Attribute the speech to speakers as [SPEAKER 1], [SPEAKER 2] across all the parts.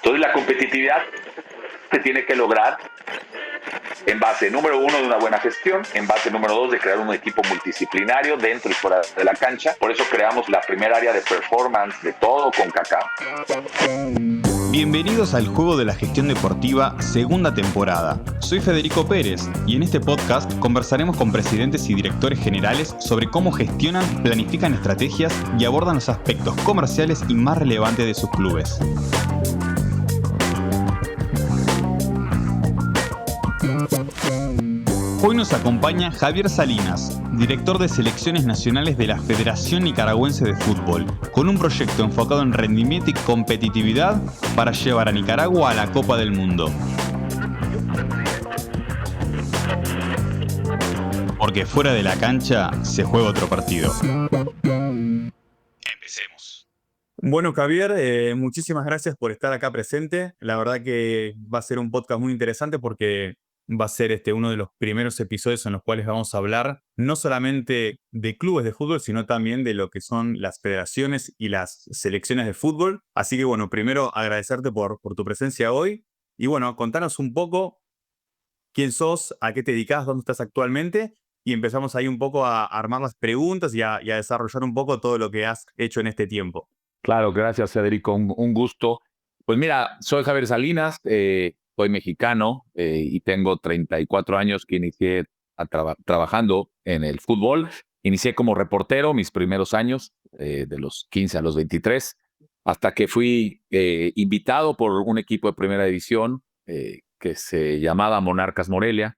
[SPEAKER 1] Entonces la competitividad se tiene que lograr en base, número uno, de una buena gestión, en base, número dos, de crear un equipo multidisciplinario dentro y fuera de la cancha. Por eso creamos la primera área de performance de todo CONCACAF.
[SPEAKER 2] Bienvenidos al Juego de la Gestión Deportiva, segunda temporada. Soy Federico Pérez y en este podcast conversaremos con presidentes y directores generales sobre cómo gestionan, planifican estrategias y abordan los aspectos comerciales y más relevantes de sus clubes. Hoy nos acompaña Javier Salinas, director de selecciones nacionales de la Federación Nicaragüense de Fútbol, con un proyecto enfocado en rendimiento y competitividad para llevar a Nicaragua a la Copa del Mundo. Porque fuera de la cancha se juega otro partido. Empecemos. Bueno, Javier, muchísimas gracias por estar acá presente. La verdad que va a ser un podcast muy interesante porque va a ser uno de los primeros episodios en los cuales vamos a hablar no solamente de clubes de fútbol, sino también de lo que son las federaciones y las selecciones de fútbol. Así que bueno, primero agradecerte por tu presencia hoy. Y bueno, contanos un poco quién sos, a qué te dedicas, dónde estás actualmente. Y empezamos ahí un poco a armar las preguntas y a desarrollar un poco todo lo que has hecho en este tiempo.
[SPEAKER 3] Claro, gracias, Federico. Un gusto. Pues mira, soy Javier Salinas, soy mexicano y tengo 34 años que inicié trabajando en el fútbol. Inicié como reportero mis primeros años, de los 15 a los 23, hasta que fui invitado por un equipo de primera división que se llamaba Monarcas Morelia.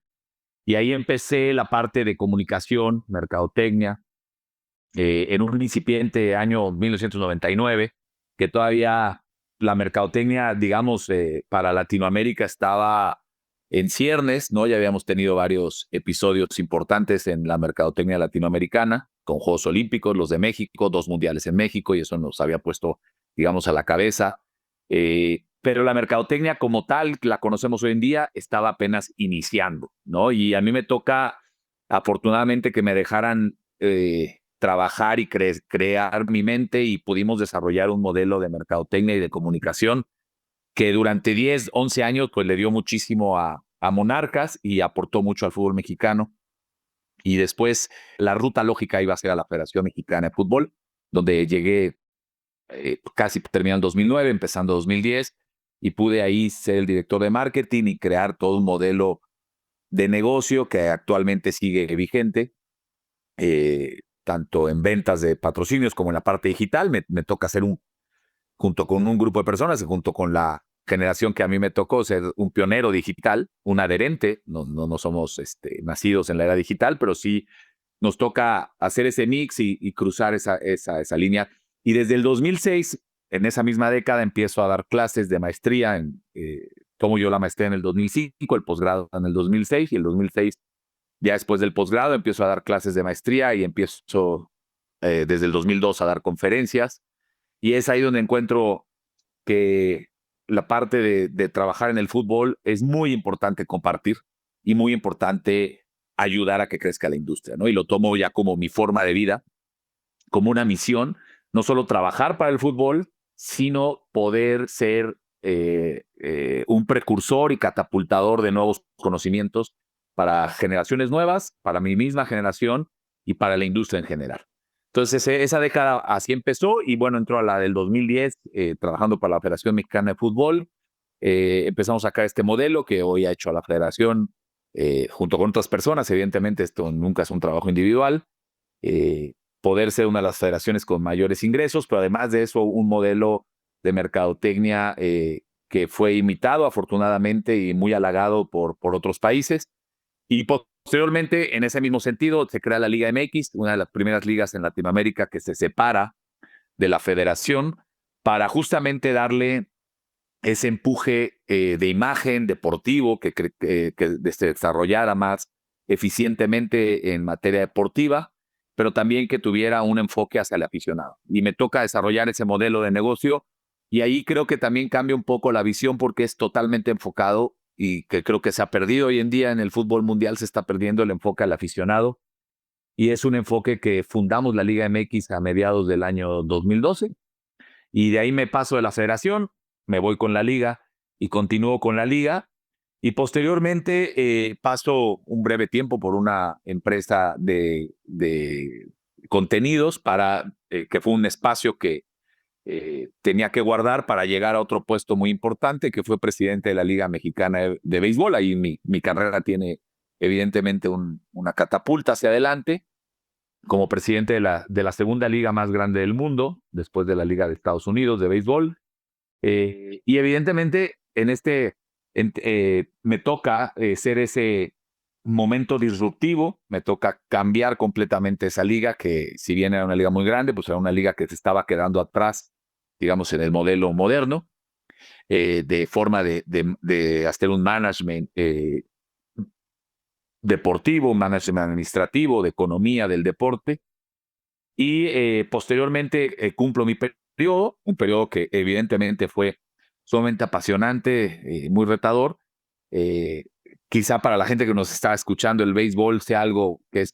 [SPEAKER 3] Y ahí empecé la parte de comunicación, mercadotecnia, en un incipiente año 1999, que todavía la mercadotecnia, digamos, para Latinoamérica estaba en ciernes, ¿no? Ya habíamos tenido varios episodios importantes en la mercadotecnia latinoamericana, con Juegos Olímpicos, los de México, 2 mundiales en México, y eso nos había puesto, digamos, a la cabeza. Pero la mercadotecnia como tal, la conocemos hoy en día, estaba apenas iniciando, ¿no? Y a mí me toca, afortunadamente, que me dejaran trabajar y crear mi mente, y pudimos desarrollar un modelo de mercadotecnia y de comunicación que durante 10, 11 años pues le dio muchísimo a Monarcas y aportó mucho al fútbol mexicano. Y después la ruta lógica iba a ser a la Federación Mexicana de Fútbol, donde llegué casi terminando 2009, empezando 2010, y pude ahí ser el director de marketing y crear todo un modelo de negocio que actualmente sigue vigente. Tanto en ventas de patrocinios como en la parte digital. Me toca ser junto con un grupo de personas, junto con la generación que a mí me tocó, ser un pionero digital, un adherente. No somos nacidos en la era digital, pero sí nos toca hacer ese mix y cruzar esa línea. Y desde el 2006, en esa misma década, empiezo a dar clases de maestría. Tomo yo la maestría en el 2005, el posgrado en el 2006, y el 2006, ya después del posgrado, empiezo a dar clases de maestría y empiezo desde el 2002 a dar conferencias. Y es ahí donde encuentro que la parte de trabajar en el fútbol es muy importante compartir y muy importante ayudar a que crezca la industria, ¿no? Y lo tomo ya como mi forma de vida, como una misión, no solo trabajar para el fútbol, sino poder ser un precursor y catapultador de nuevos conocimientos para generaciones nuevas, para mi misma generación y para la industria en general. Entonces, esa década así empezó, y bueno, entró a la del 2010, trabajando para la Federación Mexicana de Fútbol. Empezamos a sacar este modelo que hoy ha hecho a la Federación junto con otras personas. Evidentemente, esto nunca es un trabajo individual. Poder ser una de las federaciones con mayores ingresos, pero además de eso, un modelo de mercadotecnia que fue imitado, afortunadamente, y muy halagado por otros países. Y posteriormente, en ese mismo sentido, se crea la Liga MX, una de las primeras ligas en Latinoamérica que se separa de la federación para justamente darle ese empuje de imagen deportivo que se desarrollara más eficientemente en materia deportiva, pero también que tuviera un enfoque hacia el aficionado. Y me toca desarrollar ese modelo de negocio, y ahí creo que también cambia un poco la visión, porque es totalmente enfocado, y que creo que se ha perdido hoy en día en el fútbol mundial. Se está perdiendo el enfoque al aficionado, y es un enfoque que fundamos la Liga MX a mediados del año 2012, y de ahí me paso de la federación, me voy con la liga y continúo con la liga. Y posteriormente paso un breve tiempo por una empresa de contenidos que fue un espacio que tenía que guardar para llegar a otro puesto muy importante, que fue presidente de la Liga Mexicana de Béisbol. Ahí mi carrera tiene evidentemente una catapulta hacia adelante como presidente de la segunda liga más grande del mundo, después de la Liga de Estados Unidos de béisbol. Y evidentemente me toca ser ese momento disruptivo, me toca cambiar completamente esa liga, que si bien era una liga muy grande, pues era una liga que se estaba quedando atrás, digamos, en el modelo moderno, de forma de hacer un management deportivo, un management administrativo, de economía del deporte. Y posteriormente cumplo mi periodo, un periodo que evidentemente fue sumamente apasionante, muy retador. Eh, Quizá para la gente que nos está escuchando, el béisbol sea algo que se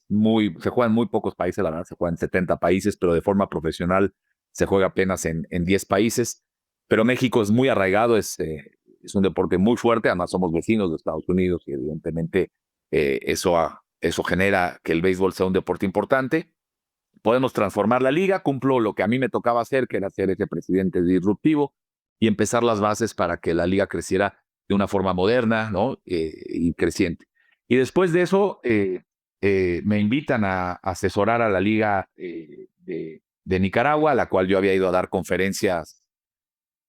[SPEAKER 3] juega en muy pocos países, la verdad, se juega en 70 países, pero de forma profesional se juega apenas en 10 países. Pero México es muy arraigado, es un deporte muy fuerte, además somos vecinos de Estados Unidos y evidentemente eso genera que el béisbol sea un deporte importante. Podemos transformar la liga, cumplo lo que a mí me tocaba hacer, que era ser ese presidente disruptivo y empezar las bases para que la liga creciera de una forma moderna, ¿no? Y creciente. Y después de eso, me invitan a asesorar a la liga de Nicaragua, a la cual yo había ido a dar conferencias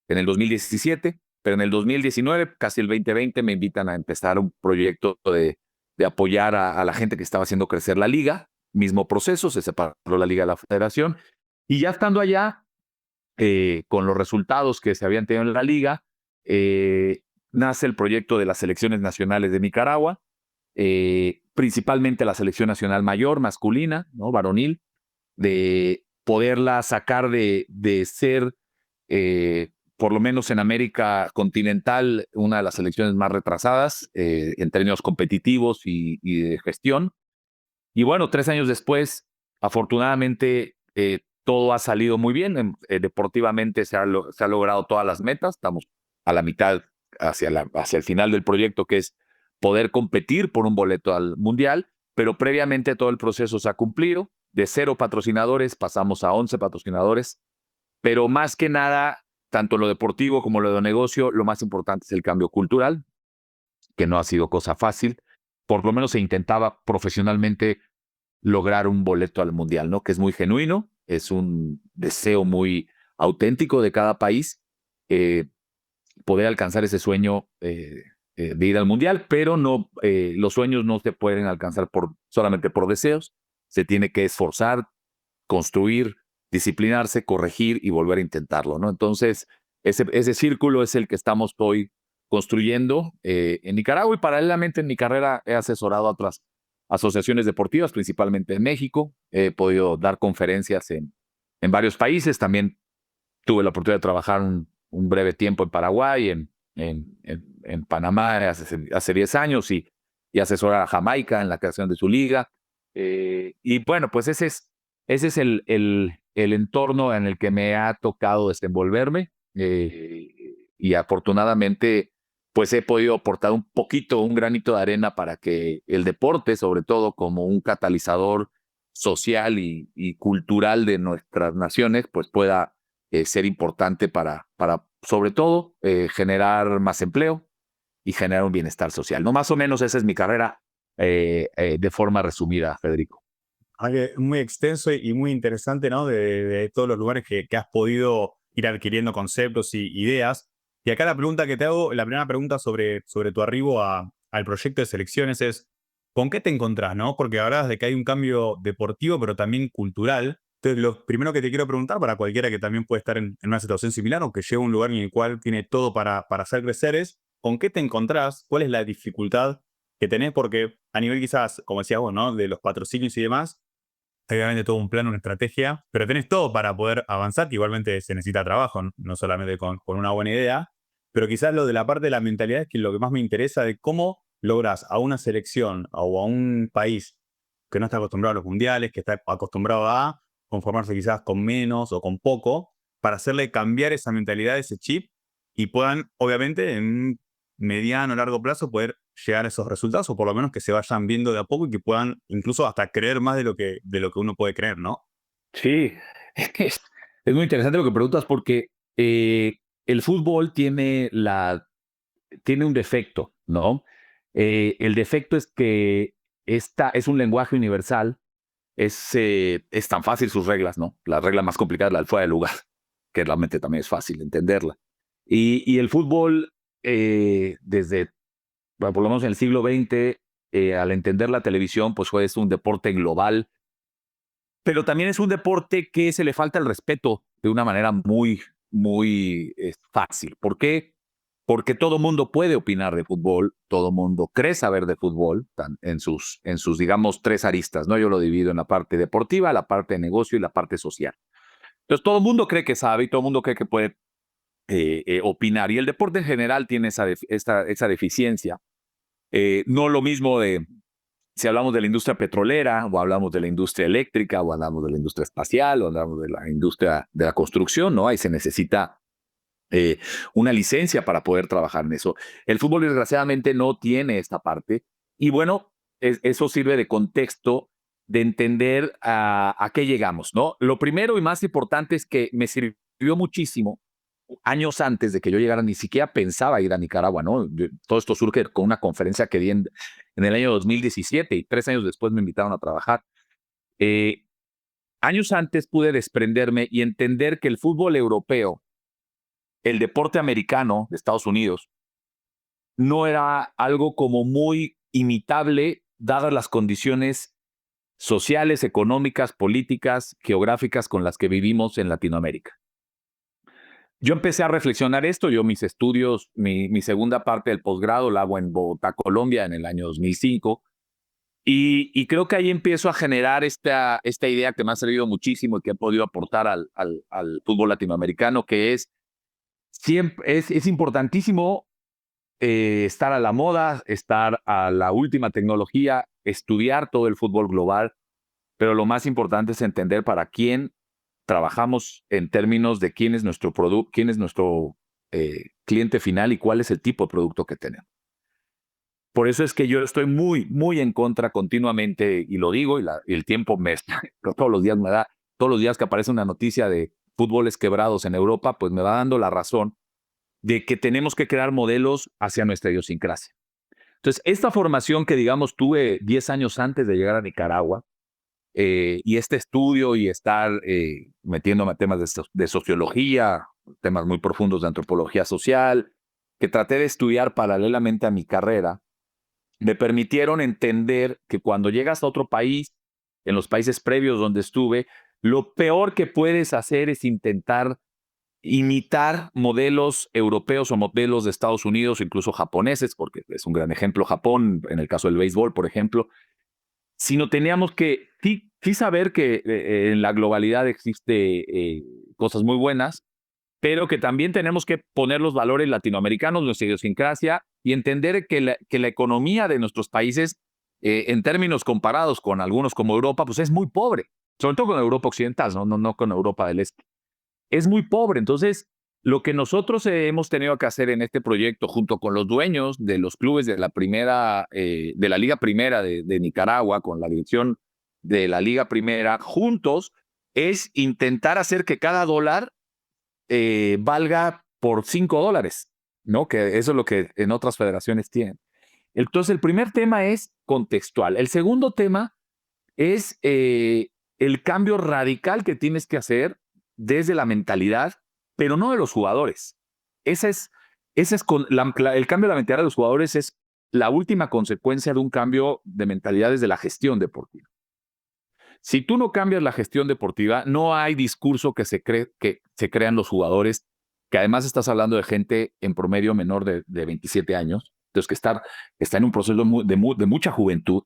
[SPEAKER 3] en el 2017, pero en el 2019, casi el 2020, me invitan a empezar un proyecto de apoyar a la gente que estaba haciendo crecer la liga. Mismo proceso, se separó la liga de la federación. Y ya estando allá, con los resultados que se habían tenido en la liga, nace el proyecto de las selecciones nacionales de Nicaragua, principalmente la selección nacional mayor, masculina, ¿no? Varonil, de poderla sacar de ser, por lo menos en América continental, una de las selecciones más retrasadas en términos competitivos y de gestión. Y bueno, 3 años después, afortunadamente, todo ha salido muy bien. Deportivamente se ha logrado todas las metas. Estamos a la mitad, hacia el final del proyecto, que es poder competir por un boleto al Mundial, pero previamente todo el proceso se ha cumplido. De 0 patrocinadores pasamos a 11 patrocinadores, pero más que nada, tanto lo deportivo como lo de negocio, lo más importante es el cambio cultural, que no ha sido cosa fácil. Por lo menos se intentaba profesionalmente lograr un boleto al Mundial, ¿no? Que es muy genuino, es un deseo muy auténtico de cada país, poder alcanzar ese sueño de ir al Mundial, pero no, los sueños no se pueden alcanzar solamente por deseos, se tiene que esforzar, construir, disciplinarse, corregir y volver a intentarlo, ¿no? Entonces, ese círculo es el que estamos hoy construyendo en Nicaragua, y paralelamente en mi carrera he asesorado a otras asociaciones deportivas, principalmente en México. He podido dar conferencias en varios países. También tuve la oportunidad de trabajar un breve tiempo en Paraguay, en Panamá hace 10 años y asesorar a Jamaica en la creación de su liga. Y bueno, pues ese es el entorno en el que me ha tocado desenvolverme, y afortunadamente pues he podido aportar un granito de arena para que el deporte, sobre todo como un catalizador social y cultural de nuestras naciones, pues pueda ser importante para sobre todo, generar más empleo y generar un bienestar social, ¿no? Más o menos esa es mi carrera de forma resumida, Federico.
[SPEAKER 2] Muy extenso y muy interesante, ¿no? De todos los lugares que has podido ir adquiriendo conceptos y ideas. Y acá la pregunta que te hago, la primera pregunta sobre tu arribo al proyecto de selecciones es, ¿con qué te encontrás, no? Porque hablabas de que hay un cambio deportivo, pero también cultural. Entonces, lo primero que te quiero preguntar, para cualquiera que también puede estar en una situación similar o que llegue a un lugar en el cual tiene todo para hacer crecer, es, ¿con qué te encontrás? ¿Cuál es la dificultad que tenés? Porque a nivel quizás, como decías vos, ¿no? De los patrocinios y demás, obviamente todo un plan, una estrategia, pero tenés todo para poder avanzar, que igualmente se necesita trabajo, no solamente con una buena idea, pero quizás lo de la parte de la mentalidad es que lo que más me interesa de cómo logras a una selección o a un país que no está acostumbrado a los mundiales, que está acostumbrado a conformarse quizás con menos o con poco, para hacerle cambiar esa mentalidad, ese chip, y puedan, obviamente, en un mediano o largo plazo poder llegar a esos resultados, o por lo menos que se vayan viendo de a poco y que puedan incluso hasta creer más de lo que uno puede creer, ¿no?
[SPEAKER 3] Sí, es, es muy interesante lo que preguntas porque el fútbol tiene un defecto, ¿no? El defecto es que es un lenguaje universal, es tan fácil sus reglas, ¿no? La regla más complicada es la del fuera de lugar, que realmente también es fácil entenderla. Y el fútbol, bueno, por lo menos en el siglo XX, al entender la televisión, pues es un deporte global, pero también es un deporte que se le falta el respeto de una manera muy fácil. ¿Por qué? Porque todo mundo puede opinar de fútbol, todo mundo cree saber de fútbol en sus, digamos, tres aristas, ¿no? Yo lo divido en la parte deportiva, la parte de negocio y la parte social. Entonces, todo el mundo cree que sabe y todo el mundo cree que puede opinar. Y el deporte en general tiene esa deficiencia. No lo mismo de si hablamos de la industria petrolera, o hablamos de la industria eléctrica, o hablamos de la industria espacial, o hablamos de la industria de la construcción, ¿no? Ahí se necesita una licencia para poder trabajar en eso. El fútbol, desgraciadamente, no tiene esta parte. Y bueno, eso sirve de contexto de entender a qué llegamos, ¿no? Lo primero y más importante es que me sirvió muchísimo. Años antes de que yo llegara, ni siquiera pensaba ir a Nicaragua, ¿no? Todo esto surge con una conferencia que di en el año 2017 y 3 años después me invitaron a trabajar. Eh, Años antes pude desprenderme y entender que el fútbol europeo, el deporte americano de Estados Unidos, no era algo como muy imitable dadas las condiciones sociales, económicas, políticas, geográficas con las que vivimos en Latinoamérica. Yo empecé a reflexionar esto, mis estudios, mi segunda parte del posgrado la hago en Bogotá, Colombia, en el año 2005, y creo que ahí empiezo a generar esta idea que me ha servido muchísimo y que he podido aportar al fútbol latinoamericano, que es importantísimo estar a la moda, estar a la última tecnología, estudiar todo el fútbol global, pero lo más importante es entender para quién trabajamos en términos de quién es nuestro producto, quién es nuestro cliente final y cuál es el tipo de producto que tenemos. Por eso es que yo estoy muy en contra continuamente, y lo digo, y el tiempo todos los días me da, todos los días que aparece una noticia de fútboles quebrados en Europa, pues me va dando la razón de que tenemos que crear modelos hacia nuestra idiosincrasia. Entonces, esta formación que, digamos, tuve 10 años antes de llegar a Nicaragua, y este estudio y estar metiéndome a temas de sociología, temas muy profundos de antropología social, que traté de estudiar paralelamente a mi carrera, me permitieron entender que cuando llegas a otro país, en los países previos donde estuve, lo peor que puedes hacer es intentar imitar modelos europeos o modelos de Estados Unidos, incluso japoneses, porque es un gran ejemplo Japón, en el caso del béisbol, por ejemplo, sino teníamos que sí saber que en la globalidad existe cosas muy buenas, pero que también tenemos que poner los valores latinoamericanos, nuestra idiosincrasia, y entender que la economía de nuestros países, en términos comparados con algunos como Europa, pues es muy pobre, sobre todo con Europa occidental, no con Europa del Este. Es muy pobre. Entonces, lo que nosotros hemos tenido que hacer en este proyecto, junto con los dueños de los clubes de la Liga Primera de Nicaragua, con la dirección de la Liga Primera, juntos, es intentar hacer que cada dólar valga por $5, ¿no? Que eso es lo que en otras federaciones tienen. Entonces, el primer tema es contextual. El segundo tema es el cambio radical que tienes que hacer desde la mentalidad, pero no de los jugadores. El cambio de la mentalidad de los jugadores es la última consecuencia de un cambio de mentalidad desde la gestión deportiva. Si tú no cambias la gestión deportiva, no hay discurso que se crean los jugadores, que además estás hablando de gente en promedio menor de 27 años, entonces que está en un proceso de mucha juventud,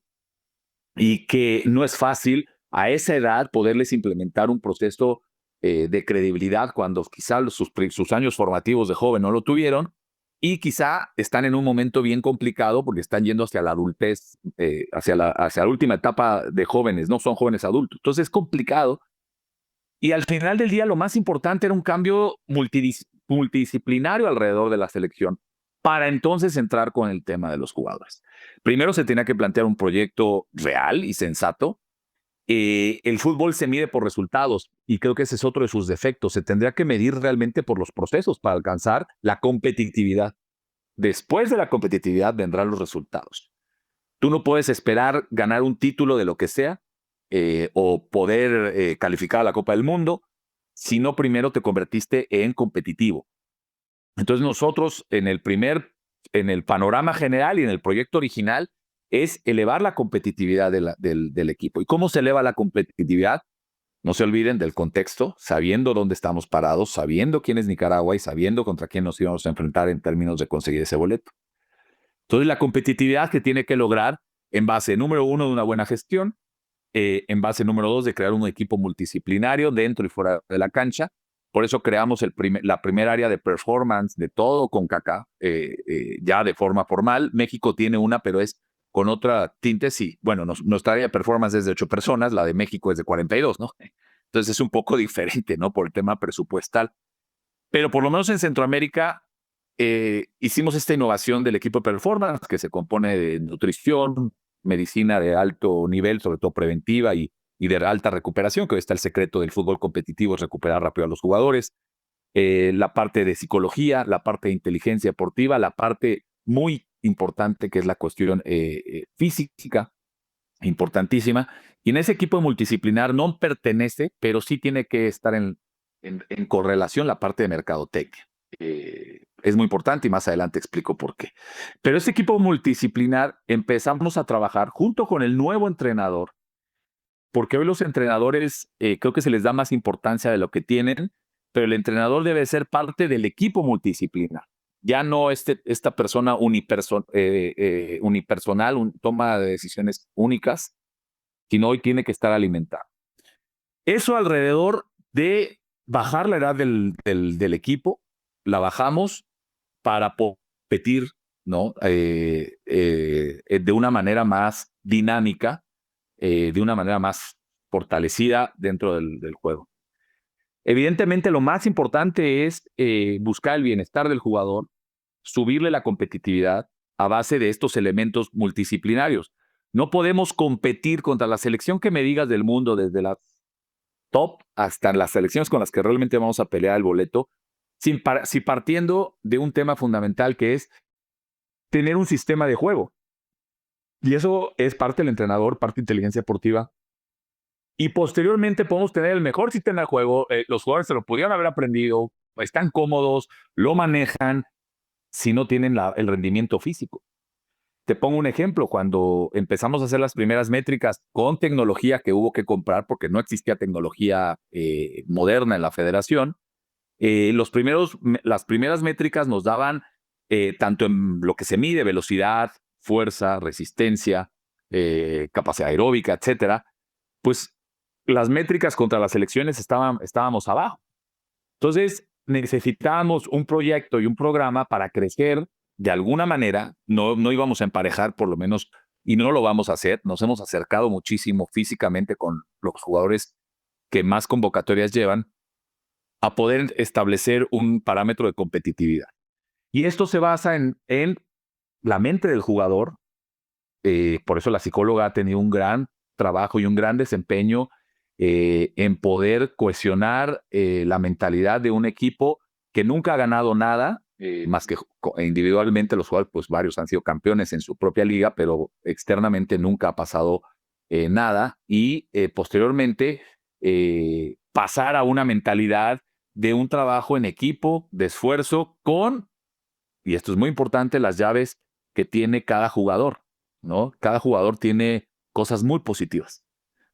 [SPEAKER 3] y que no es fácil a esa edad poderles implementar un proceso de credibilidad cuando quizá sus años formativos de joven no lo tuvieron, y quizá están en un momento bien complicado porque están yendo hacia la adultez, hacia la última etapa de jóvenes, no son jóvenes adultos. Entonces es complicado, y al final del día lo más importante era un cambio multidisciplinario alrededor de la selección para entonces entrar con el tema de los jugadores. Primero se tenía que plantear un proyecto real y sensato. El fútbol se mide por resultados y creo que ese es otro de sus defectos. Se tendría que medir realmente por los procesos para alcanzar la competitividad. Después de la competitividad vendrán los resultados. Tú no puedes esperar ganar un título de lo que sea o poder calificar a la Copa del Mundo si no primero te convertiste en competitivo. Entonces nosotros en el panorama general y en el proyecto original es elevar la competitividad del equipo. ¿Y cómo se eleva la competitividad? No se olviden del contexto, sabiendo dónde estamos parados, sabiendo quién es Nicaragua y sabiendo contra quién nos íbamos a enfrentar en términos de conseguir ese boleto. Entonces la competitividad que tiene que lograr en base, número 1, de una buena gestión, en base, número 2, de crear un equipo multidisciplinario dentro y fuera de la cancha. Por eso creamos la primera área de performance de todo CONCACAF, ya de forma formal. México tiene una, pero es con otra tinte, sí. Bueno, nuestra área de performance es de 8 personas, la de México es de 42, ¿no? Entonces es un poco diferente, ¿no? Por el tema presupuestal. Pero por lo menos en Centroamérica hicimos esta innovación del equipo de performance que se compone de nutrición, medicina de alto nivel, sobre todo preventiva y de alta recuperación, que hoy está el secreto del fútbol competitivo, es recuperar rápido a los jugadores, la parte de psicología, la parte de inteligencia deportiva, la parte muy importante que es la cuestión física, importantísima. Y en ese equipo multidisciplinar no pertenece, pero sí tiene que estar en correlación la parte de mercadotecnia. Es muy importante y más adelante explico por qué. Pero este equipo multidisciplinar empezamos a trabajar junto con el nuevo entrenador, porque hoy los entrenadores creo que se les da más importancia de lo que tienen, pero el entrenador debe ser parte del equipo multidisciplinar. Ya no esta persona unipersonal, toma de decisiones únicas, sino hoy tiene que estar alimentado. Eso alrededor de bajar la edad del equipo, la bajamos para competir, ¿no? De una manera más dinámica, de una manera más fortalecida dentro del juego. Evidentemente, lo más importante es buscar el bienestar del jugador, subirle la competitividad a base de estos elementos multidisciplinarios. No podemos competir contra la selección que me digas del mundo, desde las top hasta las selecciones con las que realmente vamos a pelear el boleto, si partiendo de un tema fundamental que es tener un sistema de juego. Y eso es parte del entrenador, parte de inteligencia deportiva. Y posteriormente podemos tener el mejor sistema de juego. Los jugadores se lo pudieron haber aprendido, están cómodos, lo manejan, si no tienen el rendimiento físico. Te pongo un ejemplo. Cuando empezamos a hacer las primeras métricas con tecnología que hubo que comprar, porque no existía tecnología moderna en la federación, las primeras métricas nos daban tanto en lo que se mide, velocidad, fuerza, resistencia, capacidad aeróbica, etcétera, pues las métricas contra las selecciones estábamos abajo. Entonces necesitábamos un proyecto y un programa para crecer de alguna manera. No íbamos a emparejar, por lo menos, y no lo vamos a hacer. Nos hemos acercado muchísimo físicamente con los jugadores que más convocatorias llevan a poder establecer un parámetro de competitividad. Y esto se basa en la mente del jugador. Por eso la psicóloga ha tenido un gran trabajo y un gran desempeño en poder cohesionar la mentalidad de un equipo que nunca ha ganado nada, más que individualmente los jugadores, pues varios han sido campeones en su propia liga, pero externamente nunca ha pasado nada. Y posteriormente pasar a una mentalidad de un trabajo en equipo, de esfuerzo, y esto es muy importante, las llaves que tiene cada jugador, ¿no? Cada jugador tiene cosas muy positivas.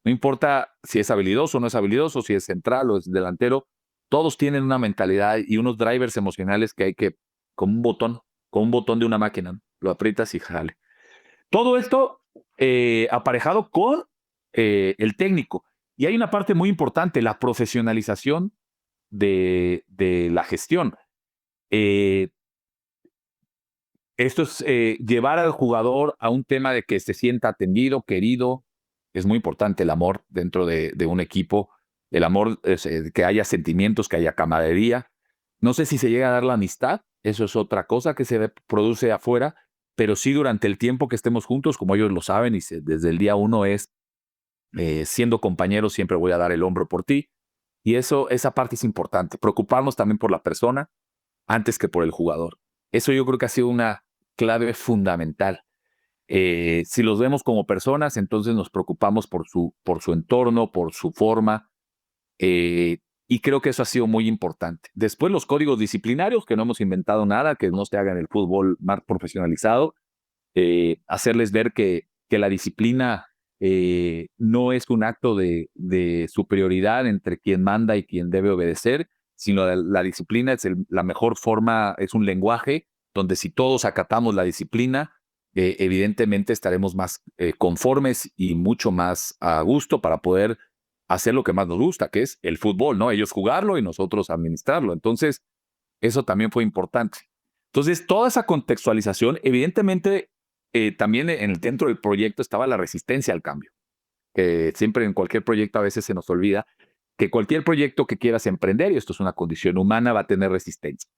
[SPEAKER 3] No importa si es habilidoso o no es habilidoso, si es central o es delantero, todos tienen una mentalidad y unos drivers emocionales que hay que, con un botón de una máquina, lo aprietas y jale. Todo esto aparejado con el técnico. Y hay una parte muy importante, la profesionalización de la gestión. Esto es llevar al jugador a un tema de que se sienta atendido, querido. Es muy importante el amor dentro de un equipo. El amor, que haya sentimientos, que haya camaradería. No sé si se llega a dar la amistad, eso es otra cosa que se produce afuera, pero sí durante el tiempo que estemos juntos, como ellos lo saben, y desde el día uno es, siendo compañeros, siempre voy a dar el hombro por ti. Y esa parte es importante, preocuparnos también por la persona antes que por el jugador. Eso yo creo que ha sido una clave fundamental. Si los vemos como personas, entonces nos preocupamos por su entorno, por su forma, y creo que eso ha sido muy importante. Después los códigos disciplinarios, que no hemos inventado nada, que no se haga en el fútbol más profesionalizado, hacerles ver que la disciplina no es un acto de superioridad entre quien manda y quien debe obedecer, sino la disciplina es la mejor forma, es un lenguaje donde si todos acatamos la disciplina, evidentemente estaremos más conformes y mucho más a gusto para poder hacer lo que más nos gusta, que es el fútbol, ¿no? Ellos jugarlo y nosotros administrarlo. Entonces, eso también fue importante. Entonces, toda esa contextualización, evidentemente, también dentro del proyecto estaba la resistencia al cambio. Siempre en cualquier proyecto a veces se nos olvida que cualquier proyecto que quieras emprender, y esto es una condición humana, va a tener resistencia.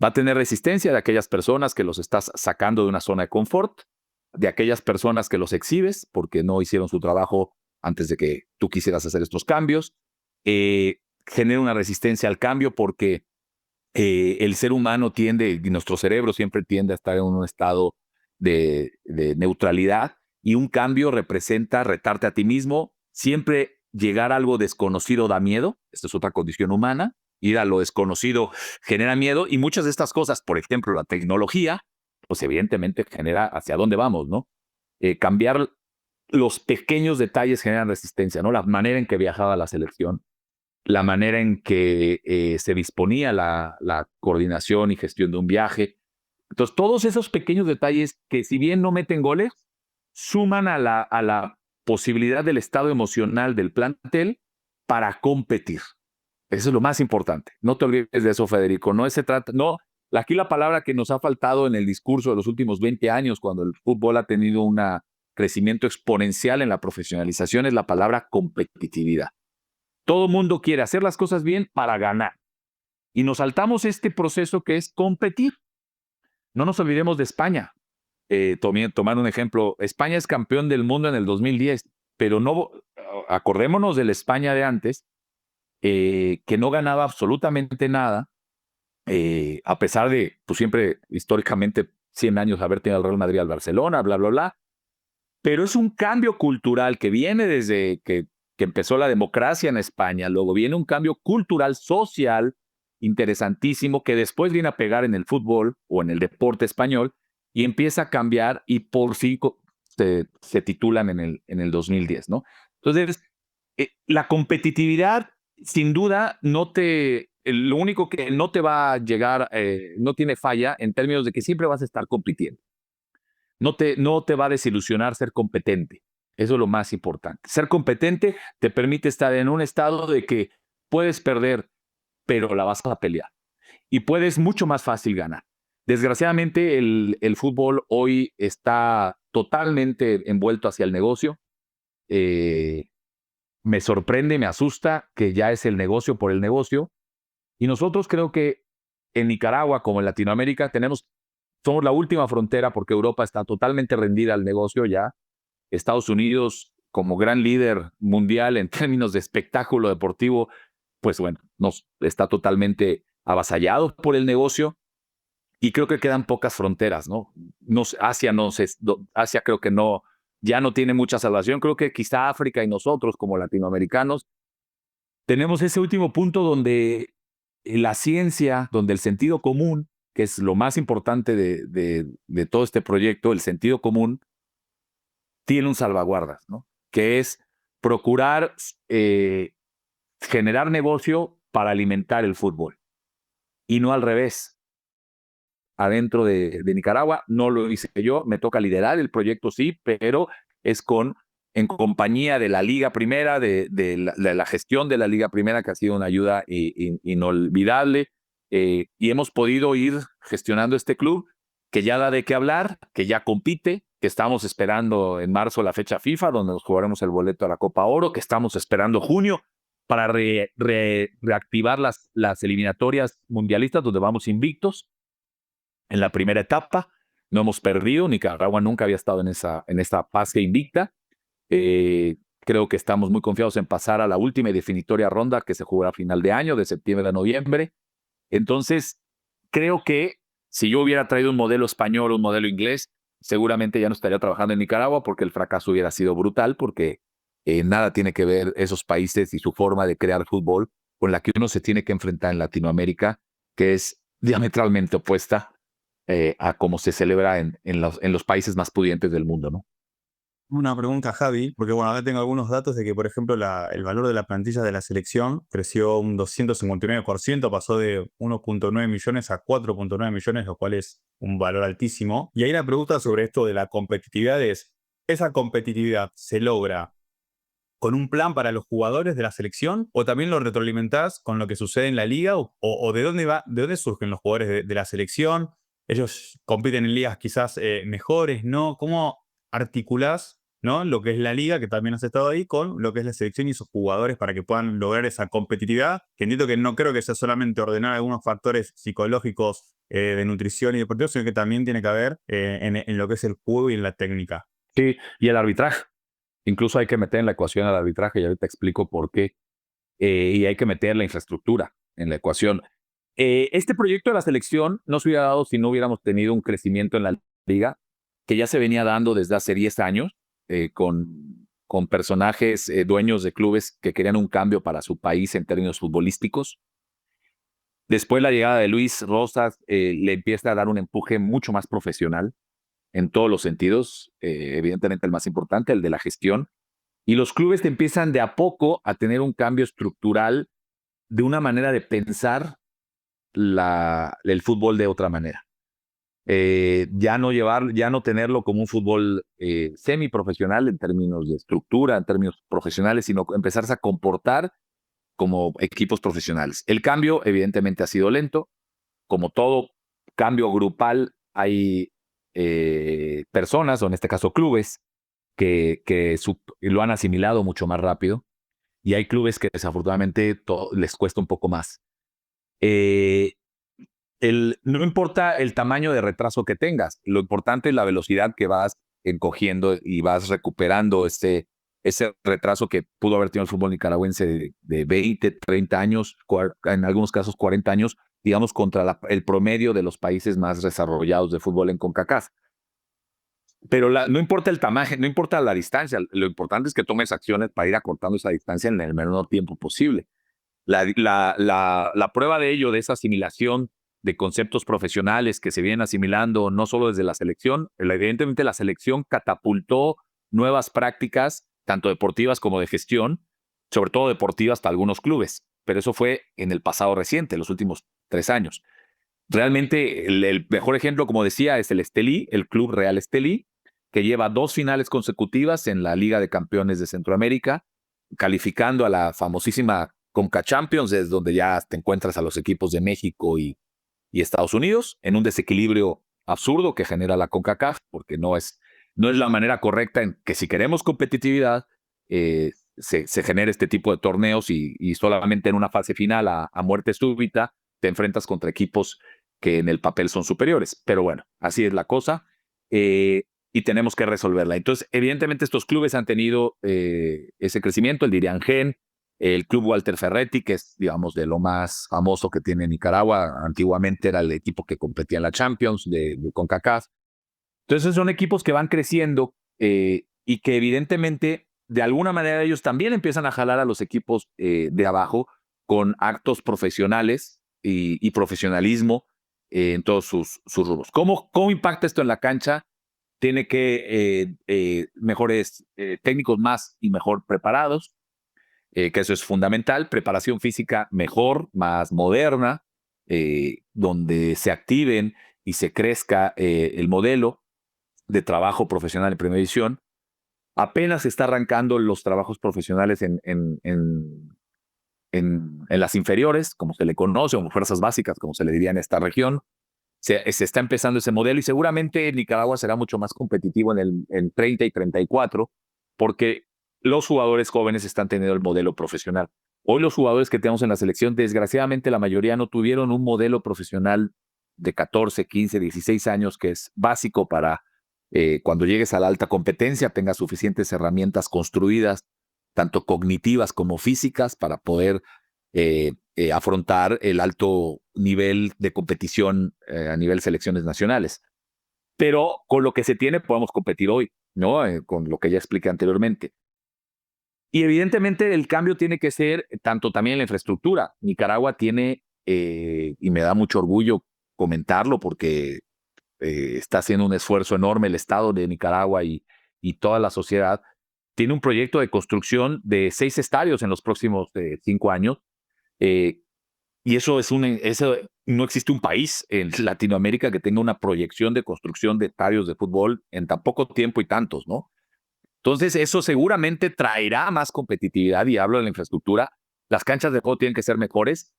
[SPEAKER 3] Va a tener resistencia de aquellas personas que los estás sacando de una zona de confort, de aquellas personas que los exhibes porque no hicieron su trabajo antes de que tú quisieras hacer estos cambios. Genera una resistencia al cambio porque el ser humano tiende, y nuestro cerebro siempre tiende a estar en un estado de neutralidad, y un cambio representa retarte a ti mismo. Siempre llegar a algo desconocido da miedo. Esta es otra condición humana. Ir a lo desconocido genera miedo, y muchas de estas cosas, por ejemplo, la tecnología, pues evidentemente genera hacia dónde vamos, ¿no? Cambiar los pequeños detalles generan resistencia, ¿no? La manera en que viajaba la selección, la manera en que se disponía la coordinación y gestión de un viaje. Entonces, todos esos pequeños detalles que, si bien no meten goles, suman a la posibilidad del estado emocional del plantel para competir. Eso es lo más importante. No te olvides de eso, Federico. No se trata, no, aquí la palabra que nos ha faltado en el discurso de los últimos 20 años, cuando el fútbol ha tenido un crecimiento exponencial en la profesionalización, es la palabra competitividad. Todo mundo quiere hacer las cosas bien para ganar. Y nos saltamos este proceso que es competir. No nos olvidemos de España. Tomando un ejemplo, España es campeón del mundo en el 2010, pero no, acordémonos de la España de antes, que no ganaba absolutamente nada, a pesar de, pues siempre, históricamente, 100 años haber tenido al Real Madrid, al Barcelona, bla, bla, bla. Pero es un cambio cultural que viene desde que empezó la democracia en España. Luego viene un cambio cultural, social, interesantísimo, que después viene a pegar en el fútbol o en el deporte español, y empieza a cambiar, y por fin se titulan en el 2010, ¿no? Entonces, la competitividad, sin duda, lo único que no te va a llegar, no tiene falla en términos de que siempre vas a estar compitiendo. No te va a desilusionar ser competente. Eso es lo más importante. Ser competente te permite estar en un estado de que puedes perder, pero la vas a pelear. Y puedes mucho más fácil ganar. Desgraciadamente, el fútbol hoy está totalmente envuelto hacia el negocio. Me sorprende, me asusta que ya es el negocio por el negocio. Y nosotros, creo que en Nicaragua, como en Latinoamérica, somos la última frontera, porque Europa está totalmente rendida al negocio ya. Estados Unidos, como gran líder mundial en términos de espectáculo deportivo, pues bueno, está totalmente avasallado por el negocio. Y creo que quedan pocas fronteras, ¿no? Asia creo que ya no tiene mucha salvación. Creo que quizá África y nosotros, como latinoamericanos, tenemos ese último punto donde la ciencia, donde el sentido común, que es lo más importante de todo este proyecto, el sentido común, tiene un salvaguardas, ¿no? Que es procurar generar negocio para alimentar el fútbol, y no al revés. Adentro de Nicaragua no lo hice yo, me toca liderar el proyecto, sí, pero es en compañía de la Liga Primera, de la gestión de la Liga Primera, que ha sido una ayuda inolvidable, y hemos podido ir gestionando este club que ya da de qué hablar, que ya compite, que estamos esperando en marzo la fecha FIFA, donde nos jugaremos el boleto a la Copa Oro, que estamos esperando junio para reactivar las eliminatorias mundialistas donde vamos invictos. En la primera etapa no hemos perdido, Nicaragua nunca había estado en esta fase invicta. Creo que estamos muy confiados en pasar a la última y definitoria ronda que se jugará a final de año, de septiembre a noviembre. Entonces, creo que si yo hubiera traído un modelo español o un modelo inglés, seguramente ya no estaría trabajando en Nicaragua porque el fracaso hubiera sido brutal, porque nada tiene que ver esos países y su forma de crear fútbol con la que uno se tiene que enfrentar en Latinoamérica, que es diametralmente opuesta a cómo se celebra en los países más pudientes del mundo, ¿no?
[SPEAKER 2] Una pregunta, Javi, porque bueno, acá tengo algunos datos de que, por ejemplo, el valor de la plantilla de la selección creció un 259%, pasó de 1.9 millones a 4.9 millones, lo cual es un valor altísimo. Y ahí la pregunta sobre esto de la competitividad es, ¿esa competitividad se logra con un plan para los jugadores de la selección o también lo retroalimentás con lo que sucede en la liga o de dónde surgen los jugadores de la selección? ¿Ellos compiten en ligas quizás mejores, no? ¿Cómo articulás, ¿no?, lo que es la liga, que también has estado ahí, con lo que es la selección y sus jugadores para que puedan lograr esa competitividad? Que entiendo que no creo que sea solamente ordenar algunos factores psicológicos de nutrición y deportivos, sino que también tiene que haber en lo que es el juego y en la técnica.
[SPEAKER 3] Sí, y el arbitraje. Incluso hay que meter en la ecuación al arbitraje, y ahorita explico por qué. Y hay que meter la infraestructura en la ecuación. Este proyecto de la selección no se hubiera dado si no hubiéramos tenido un crecimiento en la liga, que ya se venía dando desde hace 10 años, con personajes dueños de clubes que querían un cambio para su país en términos futbolísticos. Después la llegada de Luis Rosas le empieza a dar un empuje mucho más profesional en todos los sentidos, evidentemente el más importante, el de la gestión, y los clubes empiezan de a poco a tener un cambio estructural de una manera de pensar el fútbol de otra manera. Ya no tenerlo como un fútbol semiprofesional en términos de estructura, en términos profesionales, sino empezarse a comportar como equipos profesionales. El cambio evidentemente ha sido lento. Como todo cambio grupal, hay personas, o en este caso clubes, que lo han asimilado mucho más rápido, y hay clubes que desafortunadamente les cuesta un poco más. No importa el tamaño de retraso que tengas, lo importante es la velocidad que vas encogiendo y vas recuperando ese retraso que pudo haber tenido el fútbol nicaragüense de 20, 30 años, en algunos casos 40 años, digamos, contra el promedio de los países más desarrollados de fútbol en CONCACAF. Pero no importa el tamaño, no importa la distancia, lo importante es que tomes acciones para ir acortando esa distancia en el menor tiempo posible. La prueba de ello, de esa asimilación de conceptos profesionales que se vienen asimilando no solo desde la selección, evidentemente la selección catapultó nuevas prácticas, tanto deportivas como de gestión, sobre todo deportivas para algunos clubes, pero eso fue en el pasado reciente, los últimos 3 años. Realmente el mejor ejemplo, como decía, es el Estelí, el Club Real Estelí, que lleva 2 finales consecutivas en la Liga de Campeones de Centroamérica, calificando a la famosísima Conca Champions, desde donde ya te encuentras a los equipos de México y Estados Unidos, en un desequilibrio absurdo que genera la CONCACAF, porque no es la manera correcta en que, si queremos competitividad, se genere este tipo de torneos y solamente en una fase final a muerte súbita te enfrentas contra equipos que en el papel son superiores. Pero bueno, así es la cosa, y tenemos que resolverla. Entonces, evidentemente estos clubes han tenido ese crecimiento, el Diriangén, el Club Walter Ferretti, que es, digamos, de lo más famoso que tiene Nicaragua. Antiguamente era el equipo que competía en la Champions de CONCACAF. Entonces son equipos que van creciendo y que evidentemente de alguna manera ellos también empiezan a jalar a los equipos de abajo con actos profesionales y profesionalismo en todos sus rubros. ¿Cómo impacta esto en la cancha? Tiene que mejores técnicos más y mejor preparados, que eso es fundamental. Preparación física mejor, más moderna, donde se activen y se crezca el modelo de trabajo profesional en primera división. Apenas se está arrancando los trabajos profesionales en las inferiores, como se le conoce, o fuerzas básicas, como se le diría en esta región. Se está empezando ese modelo, y seguramente Nicaragua será mucho más competitivo en 30 y 34, porque los jugadores jóvenes están teniendo el modelo profesional. Hoy los jugadores que tenemos en la selección, desgraciadamente la mayoría no tuvieron un modelo profesional de 14, 15, 16 años que es básico para cuando llegues a la alta competencia tengas suficientes herramientas construidas, tanto cognitivas como físicas, para poder afrontar el alto nivel de competición a nivel selecciones nacionales. Pero con lo que se tiene podemos competir hoy, ¿no? Con lo que ya expliqué anteriormente. Y evidentemente el cambio tiene que ser tanto también en la infraestructura. Nicaragua tiene, y me da mucho orgullo comentarlo porque está haciendo un esfuerzo enorme el Estado de Nicaragua y toda la sociedad, tiene un proyecto de construcción de 6 estadios en los próximos 5 años. Y eso no existe un país en Latinoamérica que tenga una proyección de construcción de estadios de fútbol en tan poco tiempo y tantos, ¿no? Entonces, eso seguramente traerá más competitividad, y hablo de la infraestructura. Las canchas de juego tienen que ser mejores.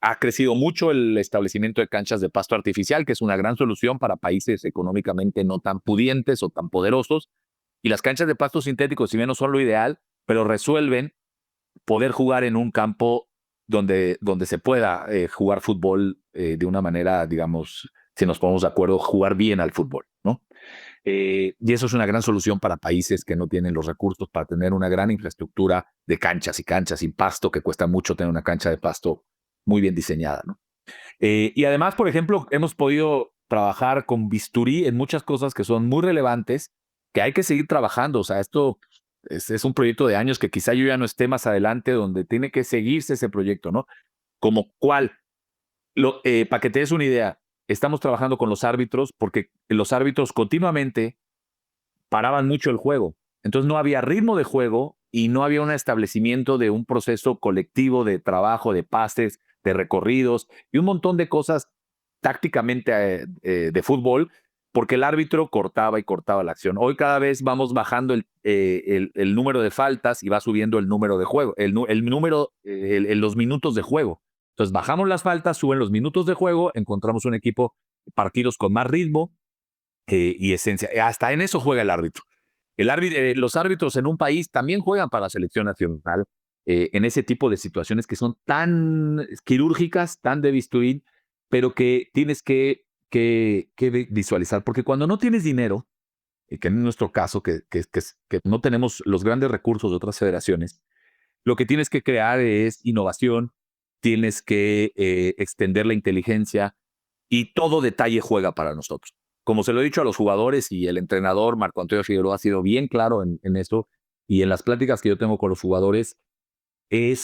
[SPEAKER 3] Ha crecido mucho el establecimiento de canchas de pasto artificial, que es una gran solución para países económicamente no tan pudientes o tan poderosos. Y las canchas de pasto sintético, si bien no son lo ideal, pero resuelven poder jugar en un campo donde se pueda jugar fútbol de una manera, digamos, si nos ponemos de acuerdo, jugar bien al fútbol, ¿no? Y eso es una gran solución para países que no tienen los recursos para tener una gran infraestructura de canchas y canchas sin pasto, que cuesta mucho tener una cancha de pasto muy bien diseñada, ¿no? Y además, por ejemplo, hemos podido trabajar con bisturí en muchas cosas que son muy relevantes, que hay que seguir trabajando. O sea, esto es un proyecto de años que quizá yo ya no esté más adelante, donde tiene que seguirse ese proyecto, ¿no? Como cuál. Para que te des una idea, estamos trabajando con los árbitros porque los árbitros continuamente paraban mucho el juego. Entonces no había ritmo de juego y no había un establecimiento de un proceso colectivo de trabajo, de pases, de recorridos y un montón de cosas tácticamente de fútbol, porque el árbitro cortaba y cortaba la acción. Hoy cada vez vamos bajando el número de faltas y va subiendo el número de juego, los minutos de juego. Entonces bajamos las faltas, suben los minutos de juego, encontramos un equipo, partidos con más ritmo y esencia. Hasta en eso juega el árbitro. Los árbitros en un país también juegan para la selección nacional en ese tipo de situaciones que son tan quirúrgicas, tan de bisturí, pero que tienes que visualizar. Porque cuando no tienes dinero, que en nuestro caso, que no tenemos los grandes recursos de otras federaciones, lo que tienes que crear es innovación, tienes que extender la inteligencia y todo detalle juega para nosotros. Como se lo he dicho a los jugadores, y el entrenador Marco Antonio Figueroa ha sido bien claro en eso, y en las pláticas que yo tengo con los jugadores,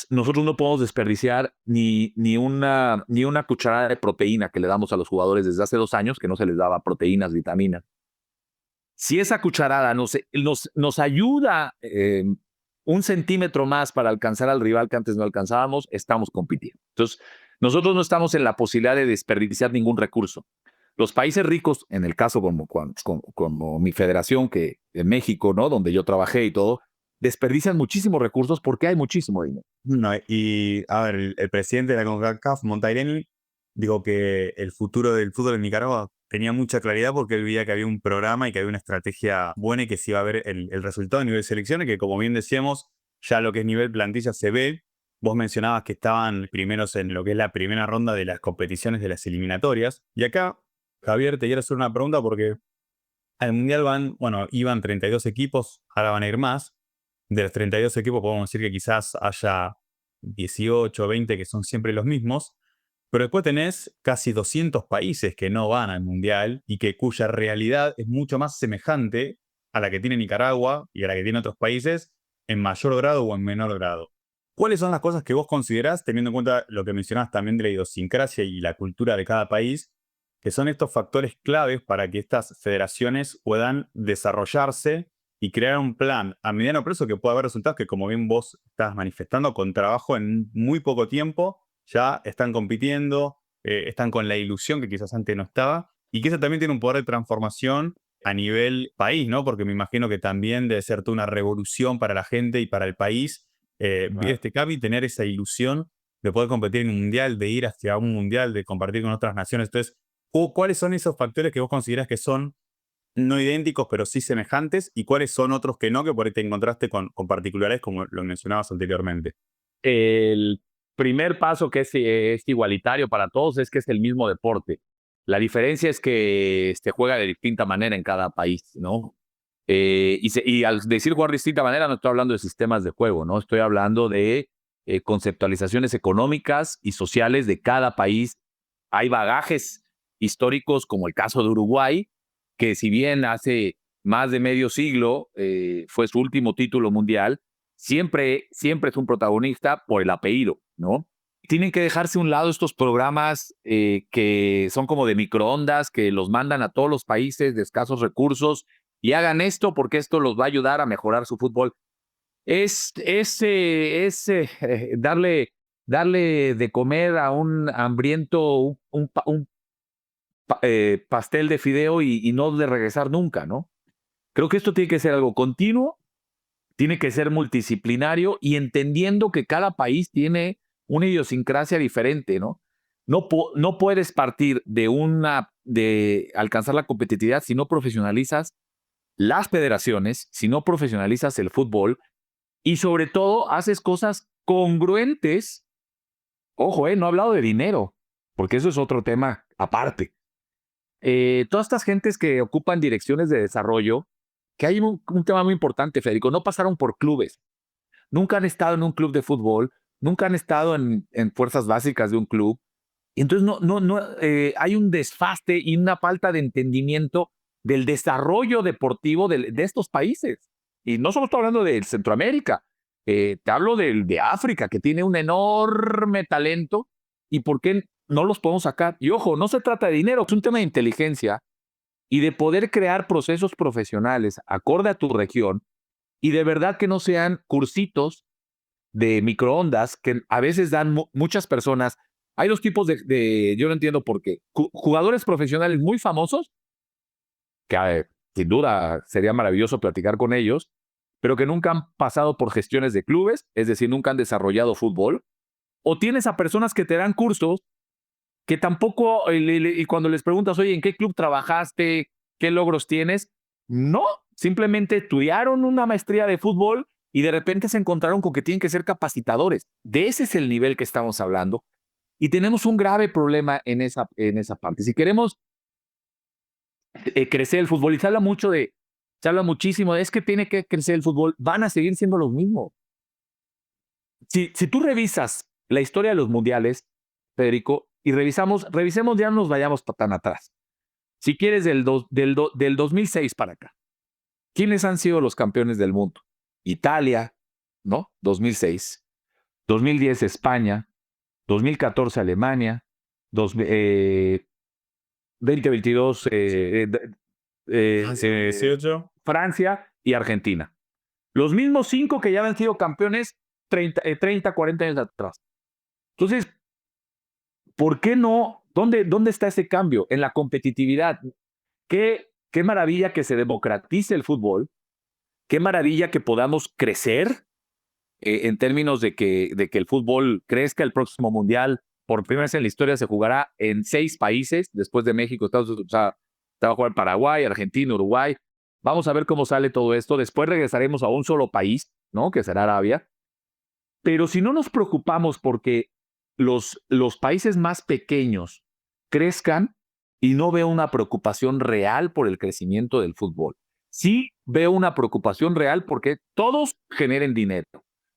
[SPEAKER 3] nosotros no podemos desperdiciar ni una cucharada de proteína que le damos a los jugadores desde hace 2 años, que no se les daba proteínas, vitaminas. Si esa cucharada nos ayuda 1 centímetro más para alcanzar al rival que antes no alcanzábamos, estamos compitiendo. Entonces, nosotros no estamos en la posibilidad de desperdiciar ningún recurso. Los países ricos, en el caso como mi federación, que en México, ¿no? Donde yo trabajé y todo, desperdician muchísimos recursos porque hay muchísimo dinero.
[SPEAKER 2] No, y a ver, el presidente de la CONCACAF, Montaireni, dijo que el futuro del fútbol en Nicaragua tenía mucha claridad porque él veía que había un programa y que había una estrategia buena y que se iba a ver el resultado a nivel selecciones, que como bien decíamos, ya lo que es nivel plantilla se ve. Vos mencionabas que estaban primeros en lo que es la primera ronda de las competiciones de las eliminatorias. Y acá, Javier, te quiero hacer una pregunta porque al Mundial iban 32 equipos, ahora van a ir más. De los 32 equipos podemos decir que quizás haya 18 o 20 que son siempre los mismos. Pero después tenés casi 200 países que no van al Mundial y cuya realidad es mucho más semejante a la que tiene Nicaragua y a la que tiene otros países en mayor grado o en menor grado. ¿Cuáles son las cosas que vos considerás, teniendo en cuenta lo que mencionabas también de la idiosincrasia y la cultura de cada país, que son estos factores claves para que estas federaciones puedan desarrollarse y crear un plan a mediano plazo que pueda haber resultados que, como bien vos estás manifestando, con trabajo en muy poco tiempo ya están compitiendo, están con la ilusión que quizás antes no estaba, y que eso también tiene un poder de transformación a nivel país, ¿no? Porque me imagino que también debe ser toda una revolución para la gente y para el país ver este cambio y tener esa ilusión de poder competir en un mundial, de ir hacia un mundial, de compartir con otras naciones. Entonces, ¿cuáles son esos factores que vos considerás que son no idénticos, pero sí semejantes? ¿Y cuáles son otros que no, que por ahí te encontraste con particulares, como lo mencionabas anteriormente?
[SPEAKER 3] el primer paso que es igualitario para todos es que es el mismo deporte. La diferencia es que se juega de distinta manera en cada país, ¿no? Y al decir jugar de distinta manera no estoy hablando de sistemas de juego, ¿no? Estoy hablando de conceptualizaciones económicas y sociales de cada país. Hay bagajes históricos, como el caso de Uruguay, que si bien hace más de medio siglo fue su último título mundial, siempre es un protagonista por el apellido, ¿no? Tienen que dejarse a un lado estos programas que son como de microondas, que los mandan a todos los países de escasos recursos y hagan esto porque esto los va a ayudar a mejorar su fútbol. Es darle de comer a un hambriento pastel de fideo y no de regresar nunca, ¿no? Creo que esto tiene que ser algo continuo, tiene que ser multidisciplinario y entendiendo que cada país tiene una idiosincrasia diferente, ¿no? No puedes partir de alcanzar la competitividad si no profesionalizas las federaciones, si no profesionalizas el fútbol y sobre todo haces cosas congruentes. Ojo, no he hablado de dinero, porque eso es otro tema aparte. Todas estas gentes que ocupan direcciones de desarrollo, que hay un tema muy importante, Federico, no pasaron por clubes, nunca han estado en un club de fútbol, nunca han estado en fuerzas básicas de un club. Y entonces hay un desfaste y una falta de entendimiento del desarrollo deportivo de estos países. Y no solo estoy hablando de Centroamérica, te hablo de África, que tiene un enorme talento. ¿Y por qué no los podemos sacar? Y ojo, no se trata de dinero, es un tema de inteligencia y de poder crear procesos profesionales acorde a tu región y de verdad que no sean cursitos de microondas que a veces dan muchas personas. Hay dos tipos yo no entiendo por qué. Jugadores profesionales muy famosos, que sin duda sería maravilloso platicar con ellos, pero que nunca han pasado por gestiones de clubes, es decir, nunca han desarrollado fútbol. O tienes a personas que te dan cursos que tampoco, y cuando les preguntas, oye, ¿en qué club trabajaste? ¿Qué logros tienes? No, simplemente estudiaron una maestría de fútbol y de repente se encontraron con que tienen que ser capacitadores. De ese es el nivel que estamos hablando. Y tenemos un grave problema en esa parte. Si queremos crecer el fútbol, y se habla muchísimo de es que tiene que crecer el fútbol, van a seguir siendo los mismos. Si tú revisas la historia de los mundiales, Federico, y revisemos, ya no nos vayamos tan atrás. Si quieres del 2006 para acá, ¿quiénes han sido los campeones del mundo? Italia, ¿no? 2006. 2010 España. 2014 Alemania. 2022
[SPEAKER 2] 18.
[SPEAKER 3] Francia y Argentina. Los mismos 5 que ya habían sido campeones 30, 40 años atrás. Entonces, ¿por qué no? ¿Dónde está ese cambio? En la competitividad. Qué maravilla que se democratice el fútbol. Qué maravilla que podamos crecer en términos de que el fútbol crezca. El próximo mundial, por primera vez en la historia, se jugará en 6 países, después de México, Estados Unidos, o sea, se va a jugar Paraguay, Argentina, Uruguay. Vamos a ver cómo sale todo esto. Después regresaremos a un solo país, ¿no? Que será Arabia. Pero si no nos preocupamos porque los países más pequeños crezcan, y no veo una preocupación real por el crecimiento del fútbol. Sí veo una preocupación real porque todos generen dinero,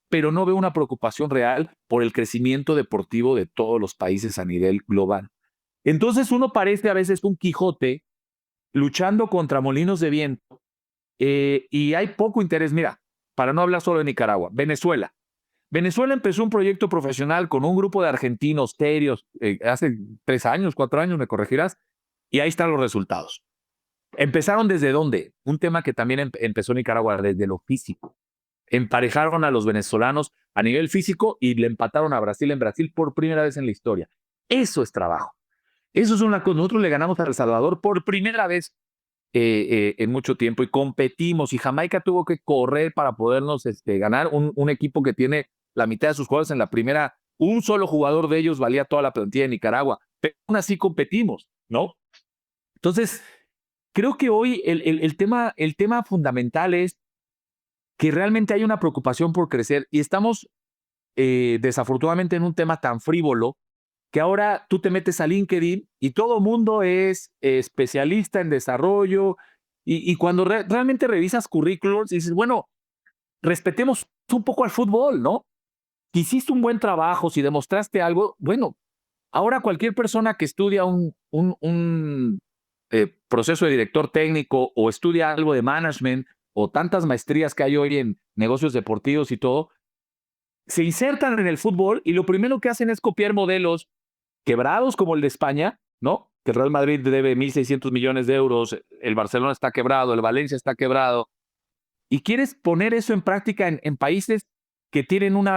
[SPEAKER 3] pero no veo una preocupación real por el crecimiento deportivo de todos los países a nivel global. Entonces uno parece a veces un Quijote luchando contra molinos de viento y hay poco interés. Mira, para no hablar solo de Nicaragua, Venezuela. Venezuela empezó un proyecto profesional con un grupo de argentinos serios hace 3 años, 4 años, me corregirás, y ahí están los resultados. ¿Empezaron desde dónde? Un tema que también empezó Nicaragua, desde lo físico. Emparejaron a los venezolanos a nivel físico y le empataron a Brasil en Brasil por primera vez en la historia. Eso es trabajo. Eso es una cosa. Nosotros le ganamos a El Salvador por primera vez en mucho tiempo y competimos, y Jamaica tuvo que correr para podernos ganar un equipo que tiene la mitad de sus jugadores en la primera. Un solo jugador de ellos valía toda la plantilla de Nicaragua, pero aún así competimos, ¿no? Entonces, creo que hoy el tema fundamental es que realmente hay una preocupación por crecer y estamos desafortunadamente en un tema tan frívolo que ahora tú te metes a LinkedIn y todo mundo es especialista en desarrollo y cuando realmente revisas currículums dices, bueno, respetemos un poco al fútbol, ¿no? Si hiciste un buen trabajo, si demostraste algo, bueno, ahora cualquier persona que estudia un proceso de director técnico o estudia algo de management o tantas maestrías que hay hoy en negocios deportivos y todo, se insertan en el fútbol y lo primero que hacen es copiar modelos quebrados como el de España, ¿no? Que el Real Madrid debe 1.600 millones de euros, el Barcelona está quebrado, el Valencia está quebrado, y quieres poner eso en práctica en países que tienen un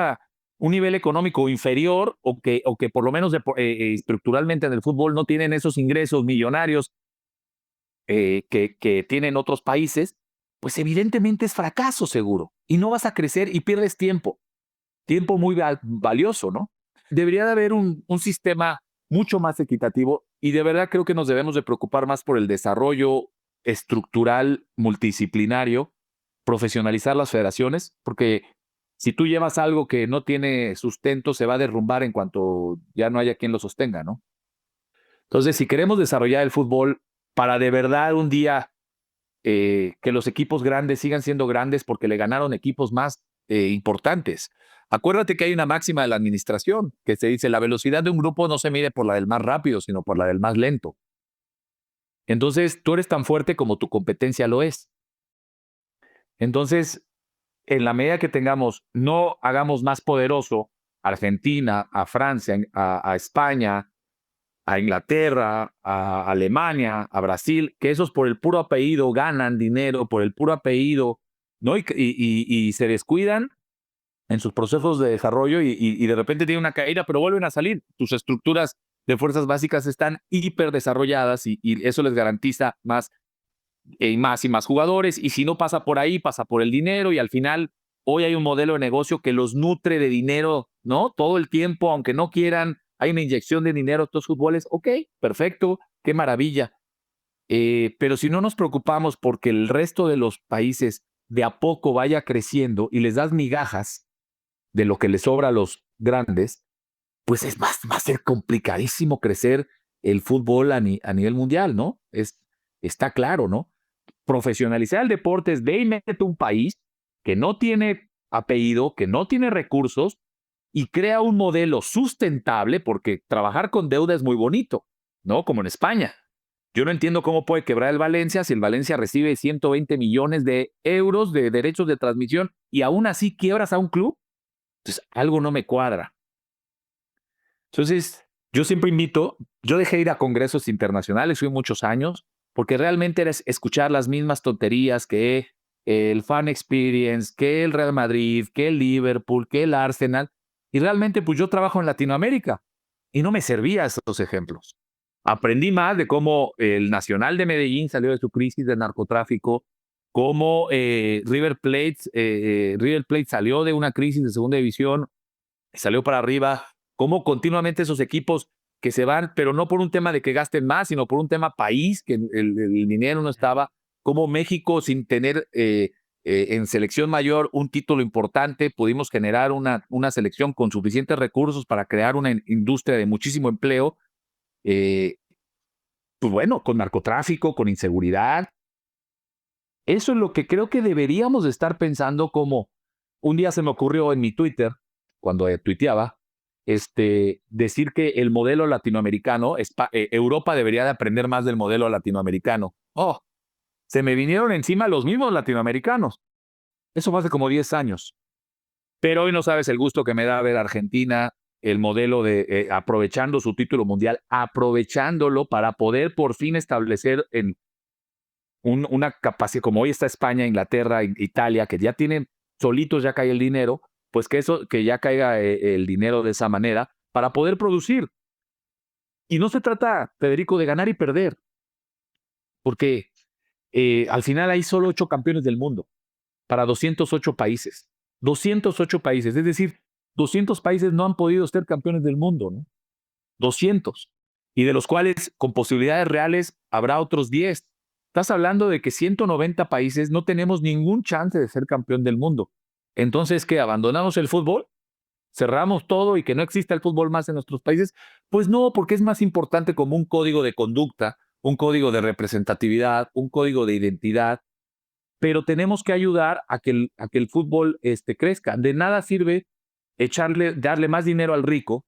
[SPEAKER 3] nivel económico inferior o que por lo menos estructuralmente en el fútbol no tienen esos ingresos millonarios que tienen otros países, pues evidentemente es fracaso seguro y no vas a crecer y pierdes tiempo muy valioso, ¿no? Debería de haber un sistema mucho más equitativo y de verdad creo que nos debemos de preocupar más por el desarrollo estructural multidisciplinario, profesionalizar las federaciones, porque si tú llevas algo que no tiene sustento, se va a derrumbar en cuanto ya no haya quien lo sostenga, ¿no? Entonces, si queremos desarrollar el fútbol para de verdad un día que los equipos grandes sigan siendo grandes porque le ganaron equipos más importantes. Acuérdate que hay una máxima de la administración que se dice, la velocidad de un grupo no se mide por la del más rápido, sino por la del más lento. Entonces, tú eres tan fuerte como tu competencia lo es. Entonces, en la medida que no hagamos más poderoso a Argentina, a Francia, a España, a Inglaterra, a Alemania, a Brasil, que esos por el puro apellido ganan dinero, por el puro apellido, ¿no? Y se descuidan en sus procesos de desarrollo y de repente tienen una caída, pero vuelven a salir. Tus estructuras de fuerzas básicas están hiper desarrolladas y eso les garantiza más y más jugadores. Y si no pasa por ahí, pasa por el dinero y al final hoy hay un modelo de negocio que los nutre de dinero, ¿no? Todo el tiempo, aunque no quieran, hay una inyección de dinero a estos fútboles. Ok, perfecto, qué maravilla. Pero si no nos preocupamos porque el resto de los países de a poco vaya creciendo y les das migajas de lo que les sobra a los grandes, pues va a ser complicadísimo crecer el fútbol a nivel mundial, ¿no? Está claro, ¿no? Profesionalizar el deporte es ve y métete un país que no tiene apellido, que no tiene recursos y crea un modelo sustentable, porque trabajar con deuda es muy bonito, ¿no? Como en España. Yo no entiendo cómo puede quebrar el Valencia si el Valencia recibe 120 millones de euros de derechos de transmisión y aún así quiebras a un club. Entonces, algo no me cuadra. Entonces, yo siempre yo dejé ir a congresos internacionales, fui muchos años, porque realmente era escuchar las mismas tonterías que el Fan Experience, que el Real Madrid, que el Liverpool, que el Arsenal, y realmente pues yo trabajo en Latinoamérica y no me servía esos ejemplos. Aprendí más de cómo el Nacional de Medellín salió de su crisis de narcotráfico, cómo River Plate salió de una crisis de segunda división, salió para arriba, cómo continuamente esos equipos que se van, pero no por un tema de que gasten más, sino por un tema país, que el dinero no estaba, cómo México, sin tener en selección mayor un título importante, pudimos generar una selección con suficientes recursos para crear una industria de muchísimo empleo, pues bueno, con narcotráfico, con inseguridad. Eso es lo que creo que deberíamos de estar pensando. Como un día se me ocurrió en mi Twitter, cuando tuiteaba, decir que el modelo latinoamericano, Europa debería de aprender más del modelo latinoamericano. Oh, se me vinieron encima los mismos latinoamericanos. Eso fue hace como 10 años. Pero hoy no sabes el gusto que me da ver a Argentina, el modelo de aprovechando su título mundial, aprovechándolo para poder por fin establecer en una capacidad, como hoy está España, Inglaterra, Italia, que ya tienen solitos, ya cae el dinero, pues que ya caiga el dinero de esa manera para poder producir. Y no se trata, Federico, de ganar y perder, porque al final hay solo 8 campeones del mundo para 208 países. 208 países, es decir, 200 países no han podido ser campeones del mundo, ¿no? 200. Y de los cuales con posibilidades reales habrá otros 10. Estás hablando de que 190 países no tenemos ningún chance de ser campeón del mundo. Entonces, ¿qué? ¿Abandonamos el fútbol? cerramos todo y que no exista el fútbol más en nuestros países. Pues no, porque es más importante como un código de conducta, un código de representatividad, un código de identidad, pero tenemos que ayudar a que el fútbol crezca. De nada sirve darle más dinero al rico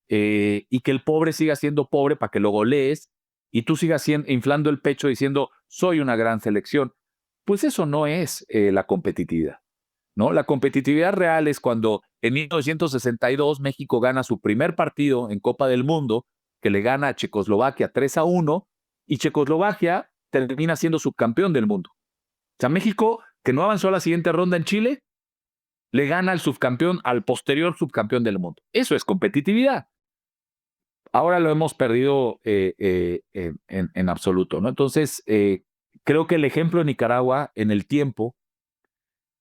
[SPEAKER 3] y que el pobre siga siendo pobre para que lo golees y tú sigas inflando el pecho diciendo soy una gran selección. Pues eso no es la competitividad, ¿no? La competitividad real es cuando en 1962 México gana su primer partido en Copa del Mundo, que le gana a Checoslovaquia 3-1, y Checoslovaquia termina siendo subcampeón del mundo. O sea, México, que no avanzó a la siguiente ronda en Chile, le gana al posterior subcampeón del mundo. Eso es competitividad. Ahora lo hemos perdido en absoluto, ¿no? Entonces, creo que el ejemplo de Nicaragua en el tiempo,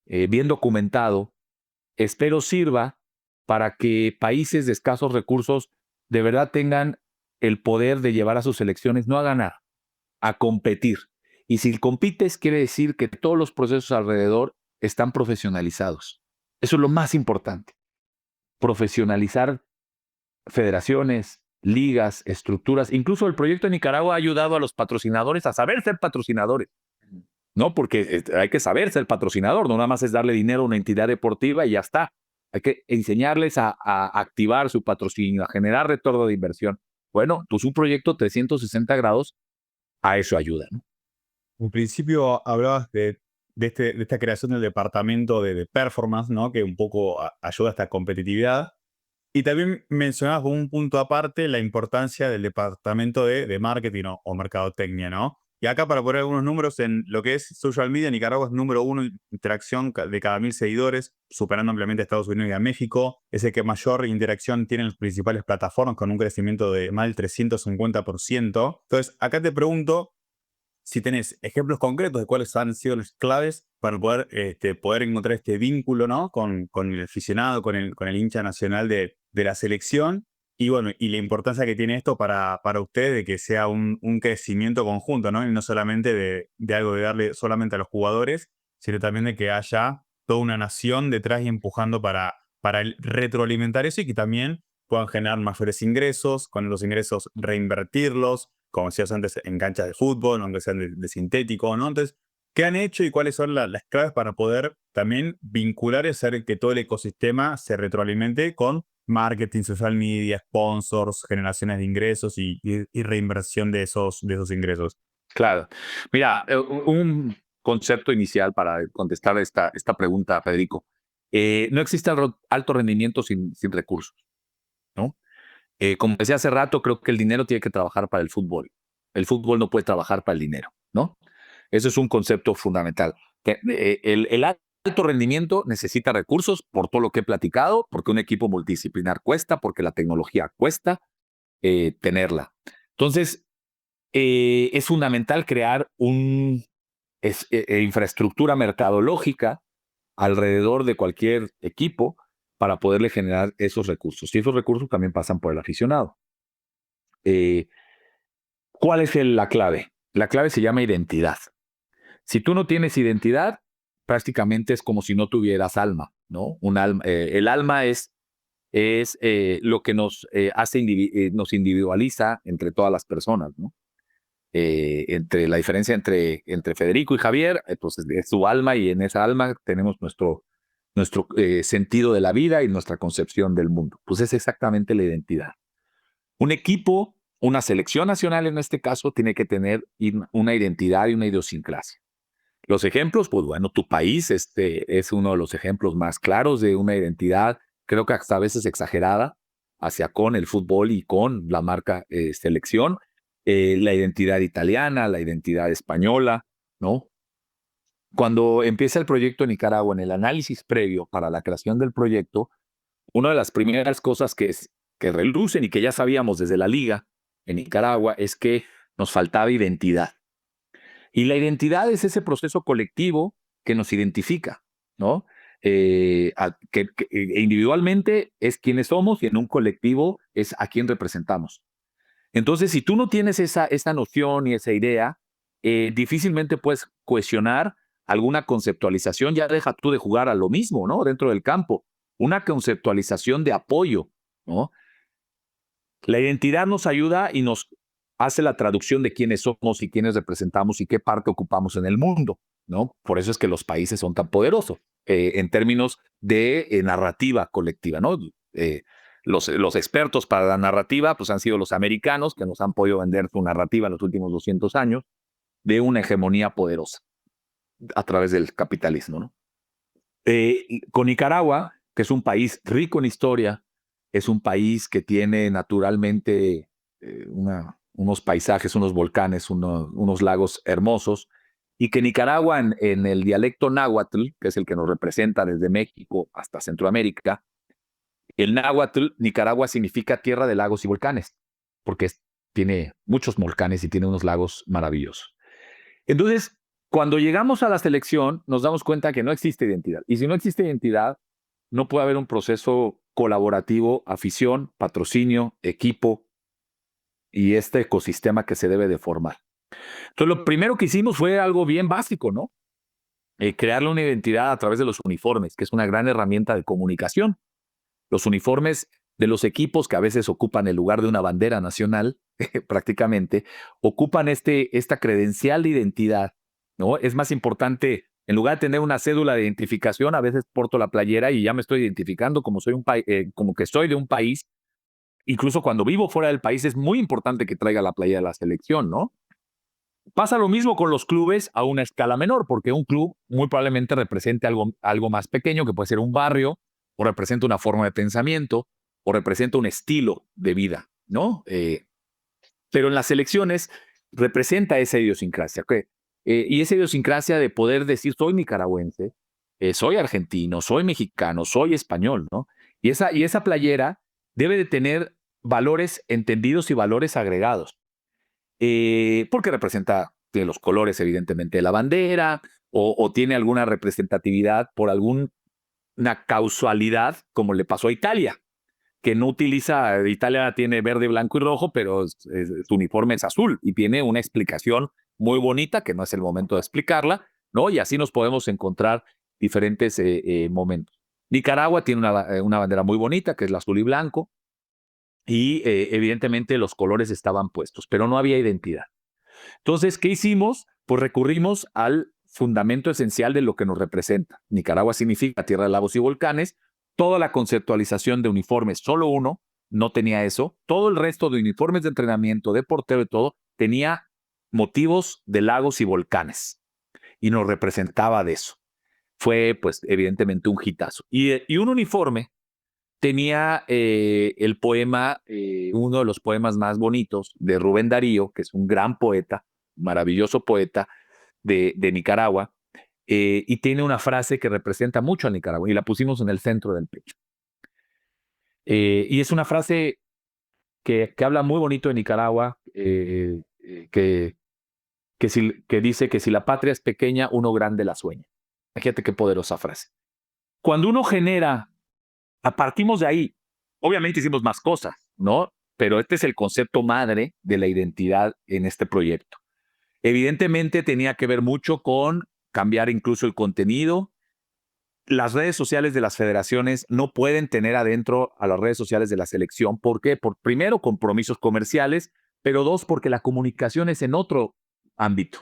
[SPEAKER 3] bien documentado, espero sirva para que países de escasos recursos de verdad tengan el poder de llevar a sus selecciones no a ganar, a competir. Y si compites, quiere decir que todos los procesos alrededor están profesionalizados. Eso es lo más importante. Profesionalizar federaciones, ligas, estructuras. Incluso el proyecto de Nicaragua ha ayudado a los patrocinadores a saber ser patrocinadores. No, porque hay que saber ser patrocinador, no nada más es darle dinero a una entidad deportiva y ya está. Hay que enseñarles a activar su patrocinio, a generar retorno de inversión. Bueno, pues un proyecto 360 grados a eso ayuda, ¿no?
[SPEAKER 2] En principio hablabas de esta creación del departamento de performance, ¿no? Que un poco ayuda a esta competitividad. Y también mencionabas como un punto aparte la importancia del departamento de marketing o mercadotecnia, ¿no? Y acá para poner algunos números en lo que es social media, Nicaragua es número 1 en interacción de cada 1.000 seguidores, superando ampliamente a Estados Unidos y a México. Es el que mayor interacción tiene en las principales plataformas, con un crecimiento de más del 350%. Entonces, acá te pregunto si tenés ejemplos concretos de cuáles han sido las claves para poder encontrar este vínculo, ¿no? con el aficionado, con el hincha nacional de la selección. Y bueno, y la importancia que tiene esto para ustedes de que sea un crecimiento conjunto, ¿no? Y no solamente de algo de darle solamente a los jugadores, sino también de que haya toda una nación detrás y empujando para retroalimentar eso y que también puedan generar mayores ingresos, con los ingresos reinvertirlos, como decías antes, en canchas de fútbol, aunque sean de sintético, ¿no? Entonces, ¿qué han hecho y cuáles son las claves para poder también vincular y hacer que todo el ecosistema se retroalimente con marketing, social media, sponsors, generaciones de ingresos y reinversión de esos ingresos?
[SPEAKER 3] Claro. Mira, un concepto inicial para contestar esta pregunta, Federico. No existe alto rendimiento sin recursos, ¿no? Como decía hace rato, creo que el dinero tiene que trabajar para el fútbol. El fútbol no puede trabajar para el dinero, ¿no? Eso es un concepto fundamental. El alto rendimiento necesita recursos por todo lo que he platicado, porque un equipo multidisciplinar cuesta, porque la tecnología cuesta tenerla. Entonces, es fundamental crear infraestructura mercadológica alrededor de cualquier equipo para poderle generar esos recursos. Y esos recursos también pasan por el aficionado. ¿Cuál es la clave? La clave se llama identidad. Si tú no tienes identidad, prácticamente es como si no tuvieras alma, ¿no? El alma es lo que nos nos individualiza entre todas las personas, ¿no? Entre la diferencia entre Federico y Javier, pues es su alma, y en esa alma tenemos nuestro sentido de la vida y nuestra concepción del mundo. Pues es exactamente la identidad. Un equipo, una selección nacional en este caso, tiene que tener una identidad y una idiosincrasia. Los ejemplos, pues bueno, tu país es uno de los ejemplos más claros de una identidad, creo que hasta a veces exagerada, hacia con el fútbol y con la marca selección. La identidad italiana, la identidad española, ¿no? Cuando empieza el proyecto en Nicaragua, en el análisis previo para la creación del proyecto, una de las primeras cosas que relucen y que ya sabíamos desde la liga en Nicaragua es que nos faltaba identidad. Y la identidad es ese proceso colectivo que nos identifica, ¿no? Que individualmente es quienes somos y en un colectivo es a quién representamos. Entonces, si tú no tienes esa noción y esa idea, difícilmente puedes cohesionar alguna conceptualización. Ya deja tú de jugar a lo mismo, ¿no? Dentro del campo. una conceptualización de apoyo, ¿no? La identidad nos ayuda y nos hace la traducción de quiénes somos y quiénes representamos y qué parte ocupamos en el mundo, ¿no? Por eso es que los países son tan poderosos en términos de narrativa colectiva, ¿no? Los expertos para la narrativa pues han sido los americanos, que nos han podido vender su narrativa en los últimos 200 años de una hegemonía poderosa a través del capitalismo, ¿no? Con Nicaragua, que es un país rico en historia, es un país que tiene naturalmente unos paisajes, unos volcanes, unos lagos hermosos, y que Nicaragua en el dialecto náhuatl, que es el que nos representa desde México hasta Centroamérica, el náhuatl, Nicaragua significa tierra de lagos y volcanes, porque tiene muchos volcanes y tiene unos lagos maravillosos. Entonces, cuando llegamos a la selección, nos damos cuenta que no existe identidad. Y si no existe identidad, no puede haber un proceso colaborativo, afición, patrocinio, equipo y este ecosistema que se debe de formar. Entonces, lo primero que hicimos fue algo bien básico, ¿no? Crearle una identidad a través de los uniformes, que es una gran herramienta de comunicación. Los uniformes de los equipos que a veces ocupan el lugar de una bandera nacional, prácticamente, ocupan esta credencial de identidad, ¿no? Es más importante, en lugar de tener una cédula de identificación, a veces porto la playera y ya me estoy identificando como como que soy de un país. Incluso cuando vivo fuera del país es muy importante que traiga la playera de la selección, ¿no? Pasa lo mismo con los clubes a una escala menor, porque un club muy probablemente represente algo más pequeño, que puede ser un barrio, o representa una forma de pensamiento, o representa un estilo de vida, ¿no? Pero en las selecciones representa esa idiosincrasia, ¿okay? Y esa idiosincrasia de poder decir, soy nicaragüense, soy argentino, soy mexicano, soy español, ¿no? Y esa playera debe de tener valores entendidos y valores agregados. Porque tiene los colores, evidentemente, de la bandera, o tiene alguna representatividad por alguna causalidad, como le pasó a Italia, que no utiliza, Italia tiene verde, blanco y rojo, pero su uniforme es azul y tiene una explicación muy bonita, que no es el momento de explicarla, ¿no? Y así nos podemos encontrar diferentes momentos. Nicaragua tiene una bandera muy bonita, que es el azul y blanco, y evidentemente los colores estaban puestos, pero no había identidad. Entonces, ¿qué hicimos? Pues recurrimos al fundamento esencial de lo que nos representa. Nicaragua significa tierra de lagos y volcanes. Toda la conceptualización de uniformes, solo uno, no tenía eso. Todo el resto de uniformes de entrenamiento, de portero y todo, tenía motivos de lagos y volcanes. Y nos representaba de eso. Fue, pues, evidentemente un hitazo. Y un uniforme tenía el poema, uno de los poemas más bonitos de Rubén Darío, que es un gran poeta, maravilloso poeta de Nicaragua, y tiene una frase que representa mucho a Nicaragua, y la pusimos en el centro del pecho. Y es una frase que habla muy bonito de Nicaragua, que dice que si la patria es pequeña, uno grande la sueña. Fíjate qué poderosa frase. Cuando uno genera, partimos de ahí. Obviamente hicimos más cosas, ¿no? Pero este es el concepto madre de la identidad en este proyecto. Evidentemente tenía que ver mucho con cambiar incluso el contenido. Las redes sociales de las federaciones no pueden tener adentro a las redes sociales de la selección. ¿Por qué? Por, primero, compromisos comerciales, pero dos, porque la comunicación es en otro ámbito.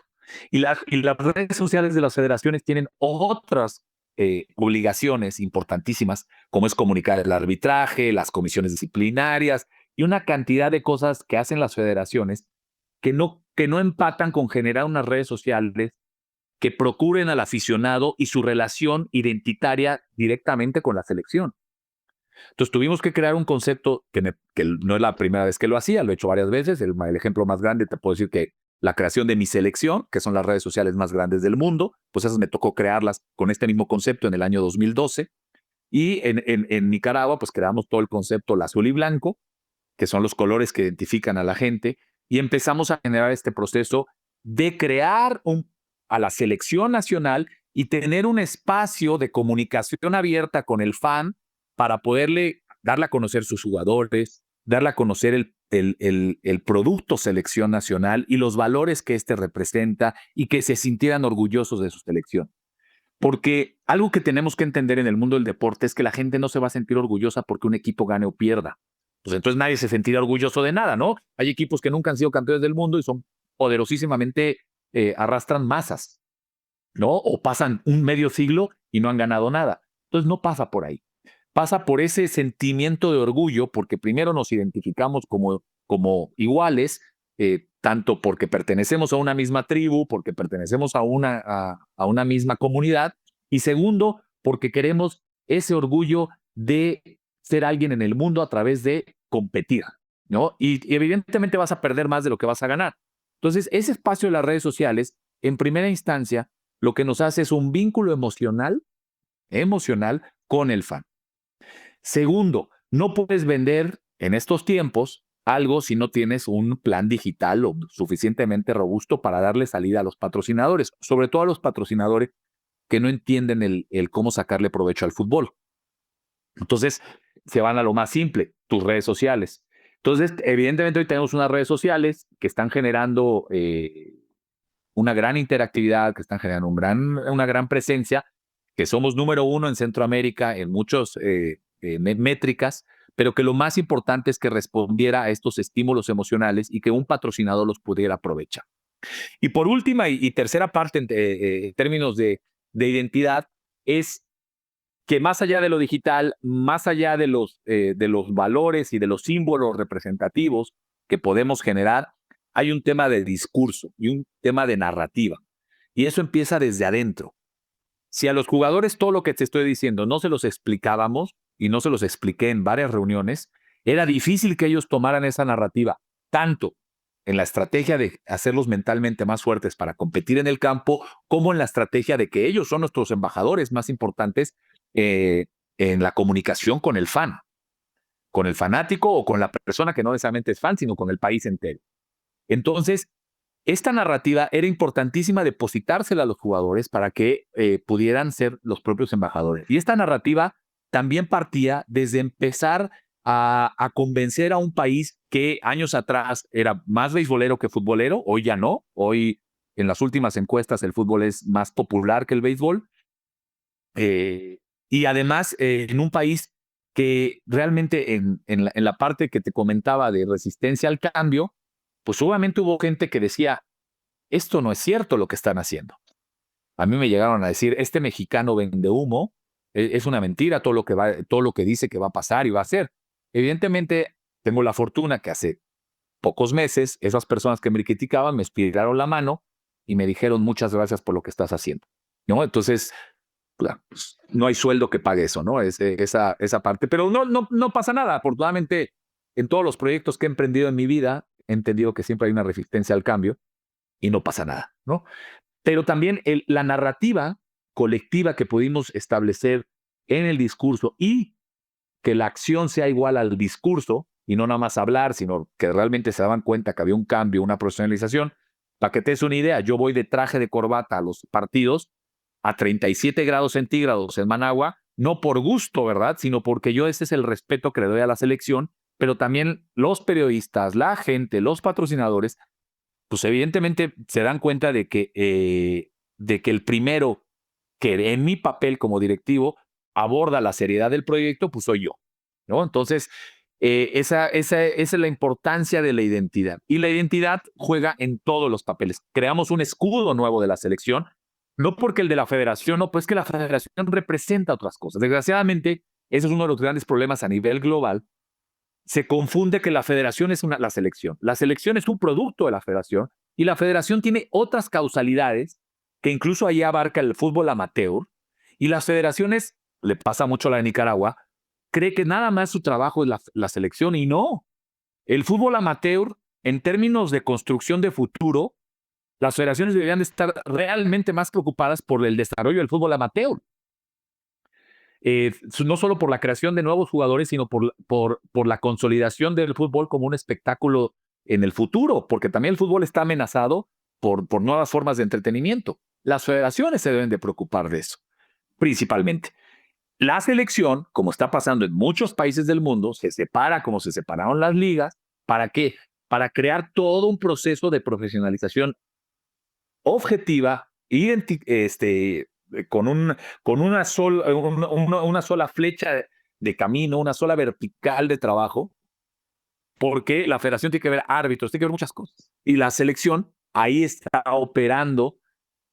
[SPEAKER 3] Y las redes sociales de las federaciones tienen otras obligaciones importantísimas, como es comunicar el arbitraje, las comisiones disciplinarias y una cantidad de cosas que hacen las federaciones que no empatan con generar unas redes sociales que procuren al aficionado y su relación identitaria directamente con la selección. Entonces tuvimos que crear un concepto que no es la primera vez que lo hacía, lo he hecho varias veces. El ejemplo más grande, te puedo decir que la creación de Mi Selección, que son las redes sociales más grandes del mundo, pues esas me tocó crearlas con este mismo concepto en el año 2012. Y en Nicaragua, pues creamos todo el concepto, el azul y blanco, que son los colores que identifican a la gente, y empezamos a generar este proceso de crear a la selección nacional y tener un espacio de comunicación abierta con el fan para poderle darle a conocer sus jugadores, darle a conocer el producto selección nacional y los valores que éste representa y que se sintieran orgullosos de su selección. Porque algo que tenemos que entender en el mundo del deporte es que la gente no se va a sentir orgullosa porque un equipo gane o pierda. Pues entonces nadie se sentirá orgulloso de nada, ¿no? Hay equipos que nunca han sido campeones del mundo y son poderosísimamente, arrastran masas, ¿no? O pasan un medio siglo y no han ganado nada. Entonces no pasa por ahí. Pasa por ese sentimiento de orgullo, porque primero nos identificamos como iguales, tanto porque pertenecemos a una misma tribu, porque pertenecemos a una misma comunidad, y segundo, porque queremos ese orgullo de ser alguien en el mundo a través de competir, ¿no? Y evidentemente vas a perder más de lo que vas a ganar. Entonces, ese espacio de las redes sociales, en primera instancia, lo que nos hace es un vínculo emocional con el fan. Segundo, no puedes vender en estos tiempos algo si no tienes un plan digital lo suficientemente robusto para darle salida a los patrocinadores, sobre todo a los patrocinadores que no entienden el cómo sacarle provecho al fútbol. Entonces, se van a lo más simple, tus redes sociales. Entonces, evidentemente hoy tenemos unas redes sociales que están generando una gran interactividad, que están generando una gran presencia, que somos número uno en Centroamérica en muchas métricas, pero que lo más importante es que respondiera a estos estímulos emocionales y que un patrocinador los pudiera aprovechar. Y por última y tercera parte en términos de identidad es que más allá de lo digital, más allá de los valores y de los símbolos representativos que podemos generar, hay un tema de discurso y un tema de narrativa. Y eso empieza desde adentro. Si a los jugadores todo lo que te estoy diciendo no se los explicábamos, y no se los expliqué en varias reuniones, era difícil que ellos tomaran esa narrativa, tanto en la estrategia de hacerlos mentalmente más fuertes para competir en el campo, como en la estrategia de que ellos son nuestros embajadores más importantes en la comunicación con el fan, con el fanático o con la persona que no necesariamente es fan, sino con el país entero. Entonces, esta narrativa era importantísima depositársela a los jugadores para que pudieran ser los propios embajadores. Y esta narrativa también partía desde empezar a convencer a un país que años atrás era más beisbolero que futbolero, hoy ya no, hoy en las últimas encuestas el fútbol es más popular que el béisbol, y además en un país que realmente en la parte que te comentaba de resistencia al cambio, pues obviamente hubo gente que decía, esto no es cierto lo que están haciendo. A mí me llegaron a decir, este mexicano vende humo, es una mentira todo lo que dice que va a pasar y va a hacer. Evidentemente, tengo la fortuna que hace pocos meses, esas personas que me criticaban me estiraron la mano y me dijeron muchas gracias por lo que estás haciendo, ¿no? Entonces, pues, no hay sueldo que pague eso, ¿no? Esa parte. Pero no pasa nada. Afortunadamente, en todos los proyectos que he emprendido en mi vida, he entendido que siempre hay una resistencia al cambio y no pasa nada, ¿no? Pero también la narrativa colectiva que pudimos establecer en el discurso y que la acción sea igual al discurso y no nada más hablar, sino que realmente se daban cuenta que había un cambio, una profesionalización. Para que te des una idea, yo voy de traje de corbata a los partidos a 37 grados centígrados en Managua, no por gusto, ¿verdad? Sino porque ese es el respeto que le doy a la selección, pero también los periodistas, la gente, los patrocinadores, pues evidentemente se dan cuenta de que el primero que en mi papel como directivo aborda la seriedad del proyecto, pues soy yo, ¿no? Entonces, esa es la importancia de la identidad. Y la identidad juega en todos los papeles. Creamos un escudo nuevo de la selección, no porque el de la federación, no, pues que la federación representa otras cosas. Desgraciadamente, ese es uno de los grandes problemas a nivel global. Se confunde que la federación es la selección. La selección es un producto de la federación y la federación tiene otras causalidades que incluso ahí abarca el fútbol amateur, y las federaciones, le pasa mucho a la de Nicaragua, cree que nada más su trabajo es la selección, y no. El fútbol amateur, en términos de construcción de futuro, las federaciones deberían de estar realmente más preocupadas por el desarrollo del fútbol amateur. No solo por la creación de nuevos jugadores, sino por la consolidación del fútbol como un espectáculo en el futuro, porque también el fútbol está amenazado por nuevas formas de entretenimiento. Las federaciones se deben de preocupar de eso, principalmente. La selección, como está pasando en muchos países del mundo, se separa como se separaron las ligas. ¿Para qué? Para crear todo un proceso de profesionalización objetiva, con una sola flecha de camino, una sola vertical de trabajo, porque la federación tiene que ver árbitros, tiene que ver muchas cosas. Y la selección ahí está operando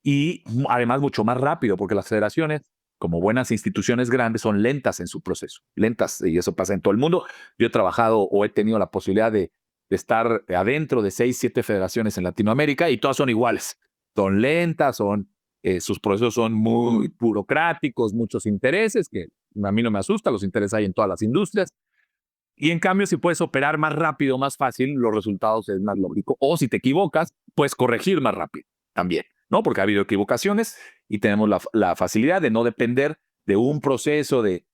[SPEAKER 3] y además mucho más rápido, porque las federaciones, como buenas instituciones grandes, son lentas en su proceso, lentas, y eso pasa en todo el mundo. Yo he trabajado o he tenido la posibilidad de estar adentro de 6, 7 federaciones en Latinoamérica y todas son iguales. Son lentas, sus procesos son muy burocráticos, muchos intereses, que a mí no me asusta, los intereses hay en todas las industrias. Y en cambio, si puedes operar más rápido, más fácil, los resultados es más lógico. O si te equivocas, puedes corregir más rápido también, ¿no? Porque ha habido equivocaciones y tenemos la facilidad de no depender de un proceso de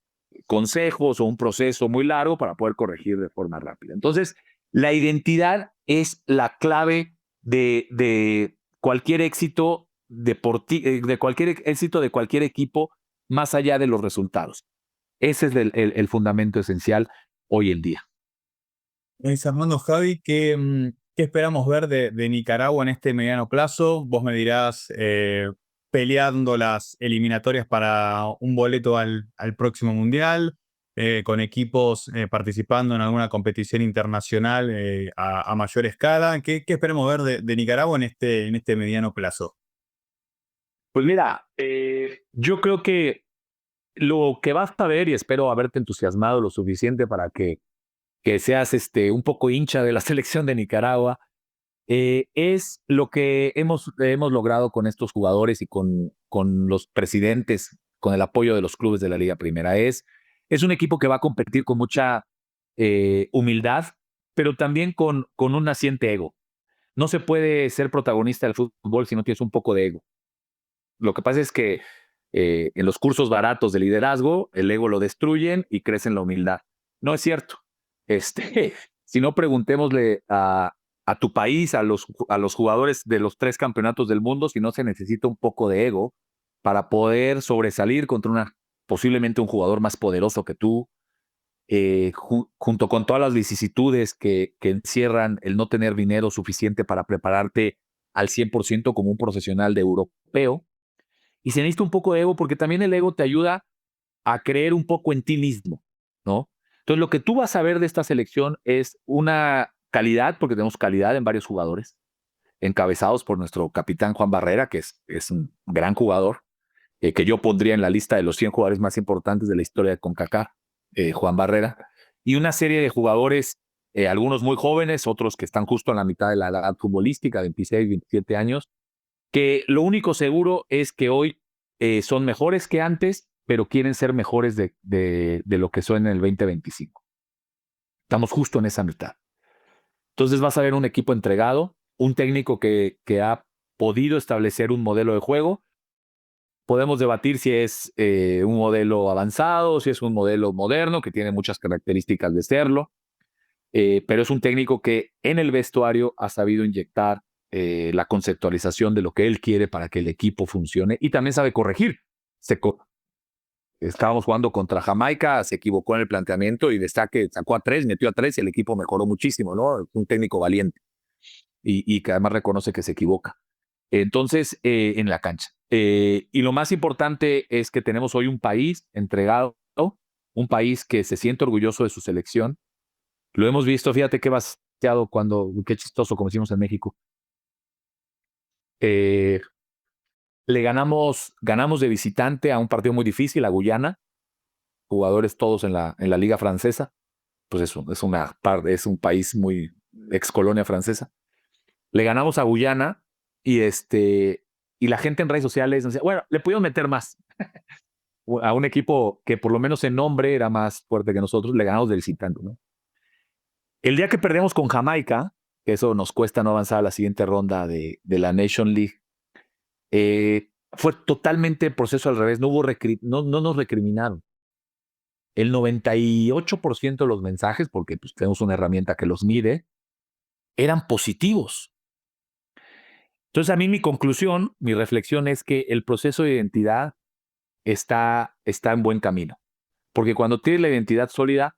[SPEAKER 3] consejos o un proceso muy largo para poder corregir de forma rápida. Entonces, la identidad es la clave de cualquier éxito de cualquier éxito de cualquier equipo, más allá de los resultados. Ese es el fundamento esencial hoy en día.
[SPEAKER 2] Luis Armando, Javi, ¿qué esperamos ver de Nicaragua en este mediano plazo? Vos me dirás, peleando las eliminatorias para un boleto al próximo Mundial, con equipos participando en alguna competición internacional a mayor escala. ¿Qué esperamos ver de Nicaragua en este mediano plazo?
[SPEAKER 3] Pues mira, yo creo que lo que vas a ver, y espero haberte entusiasmado lo suficiente para que seas un poco hincha de la selección de Nicaragua, es lo que hemos logrado con estos jugadores y con los presidentes, con el apoyo de los clubes de la Liga Primera. Es un equipo que va a competir con mucha humildad, pero también con un naciente ego. No se puede ser protagonista del fútbol si no tienes un poco de ego. Lo que pasa es que en los cursos baratos de liderazgo, el ego lo destruyen y crece en la humildad. No es cierto. Si no, preguntémosle a tu país, a los jugadores de los 3 campeonatos del mundo, si no se necesita un poco de ego para poder sobresalir contra posiblemente un jugador más poderoso que tú, junto con todas las vicisitudes que encierran el no tener dinero suficiente para prepararte al 100% como un profesional de europeo. Y se necesita un poco de ego porque también el ego te ayuda a creer un poco en ti mismo, ¿no? Entonces, lo que tú vas a ver de esta selección es una calidad, porque tenemos calidad en varios jugadores, encabezados por nuestro capitán Juan Barrera, que es un gran jugador, que yo pondría en la lista de los 100 jugadores más importantes de la historia de CONCACAF, Juan Barrera, y una serie de jugadores, algunos muy jóvenes, otros que están justo en la mitad de la edad futbolística, 26, 27 años, que lo único seguro es que hoy son mejores que antes, pero quieren ser mejores de lo que son en el 2025. Estamos justo en esa mitad. Entonces vas a ver un equipo entregado, un técnico que ha podido establecer un modelo de juego. Podemos debatir si es un modelo avanzado, si es un modelo moderno, que tiene muchas características de serlo, pero es un técnico que en el vestuario ha sabido inyectar la conceptualización de lo que él quiere para que el equipo funcione y también sabe corregir. Estábamos jugando contra Jamaica, se equivocó en el planteamiento y sacó a 3, metió a 3 y el equipo mejoró muchísimo, ¿no? Un técnico valiente y que además reconoce que se equivoca. Entonces, en la cancha. Y lo más importante es que tenemos hoy un país entregado, un país que se siente orgulloso de su selección. Lo hemos visto, fíjate qué vaciado qué chistoso, como decimos en México. Le ganamos de visitante a un partido muy difícil, a Guyana, jugadores todos en la liga francesa, pues es un país muy ex colonia francesa. Le ganamos a Guyana y la gente en redes sociales decía, bueno, le pudimos meter más a un equipo que por lo menos en nombre era más fuerte que nosotros, le ganamos de visitante, ¿no? El día que perdemos con Jamaica, que eso nos cuesta no avanzar a la siguiente ronda de la Nation League, fue totalmente el proceso al revés. No nos recriminaron. El 98% de los mensajes, porque pues, tenemos una herramienta que los mide, eran positivos. Entonces, a mí mi conclusión, mi reflexión es que el proceso de identidad está en buen camino. Porque cuando tienes la identidad sólida,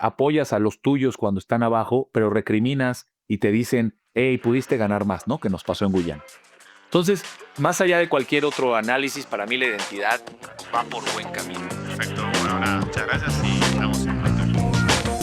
[SPEAKER 3] apoyas a los tuyos cuando están abajo, pero recriminas y te dicen, hey, pudiste ganar más, ¿no? Que nos pasó en Guyana. Entonces, más allá de cualquier otro análisis, para mí la identidad va por buen camino.
[SPEAKER 2] Perfecto. Bueno, nada, muchas gracias y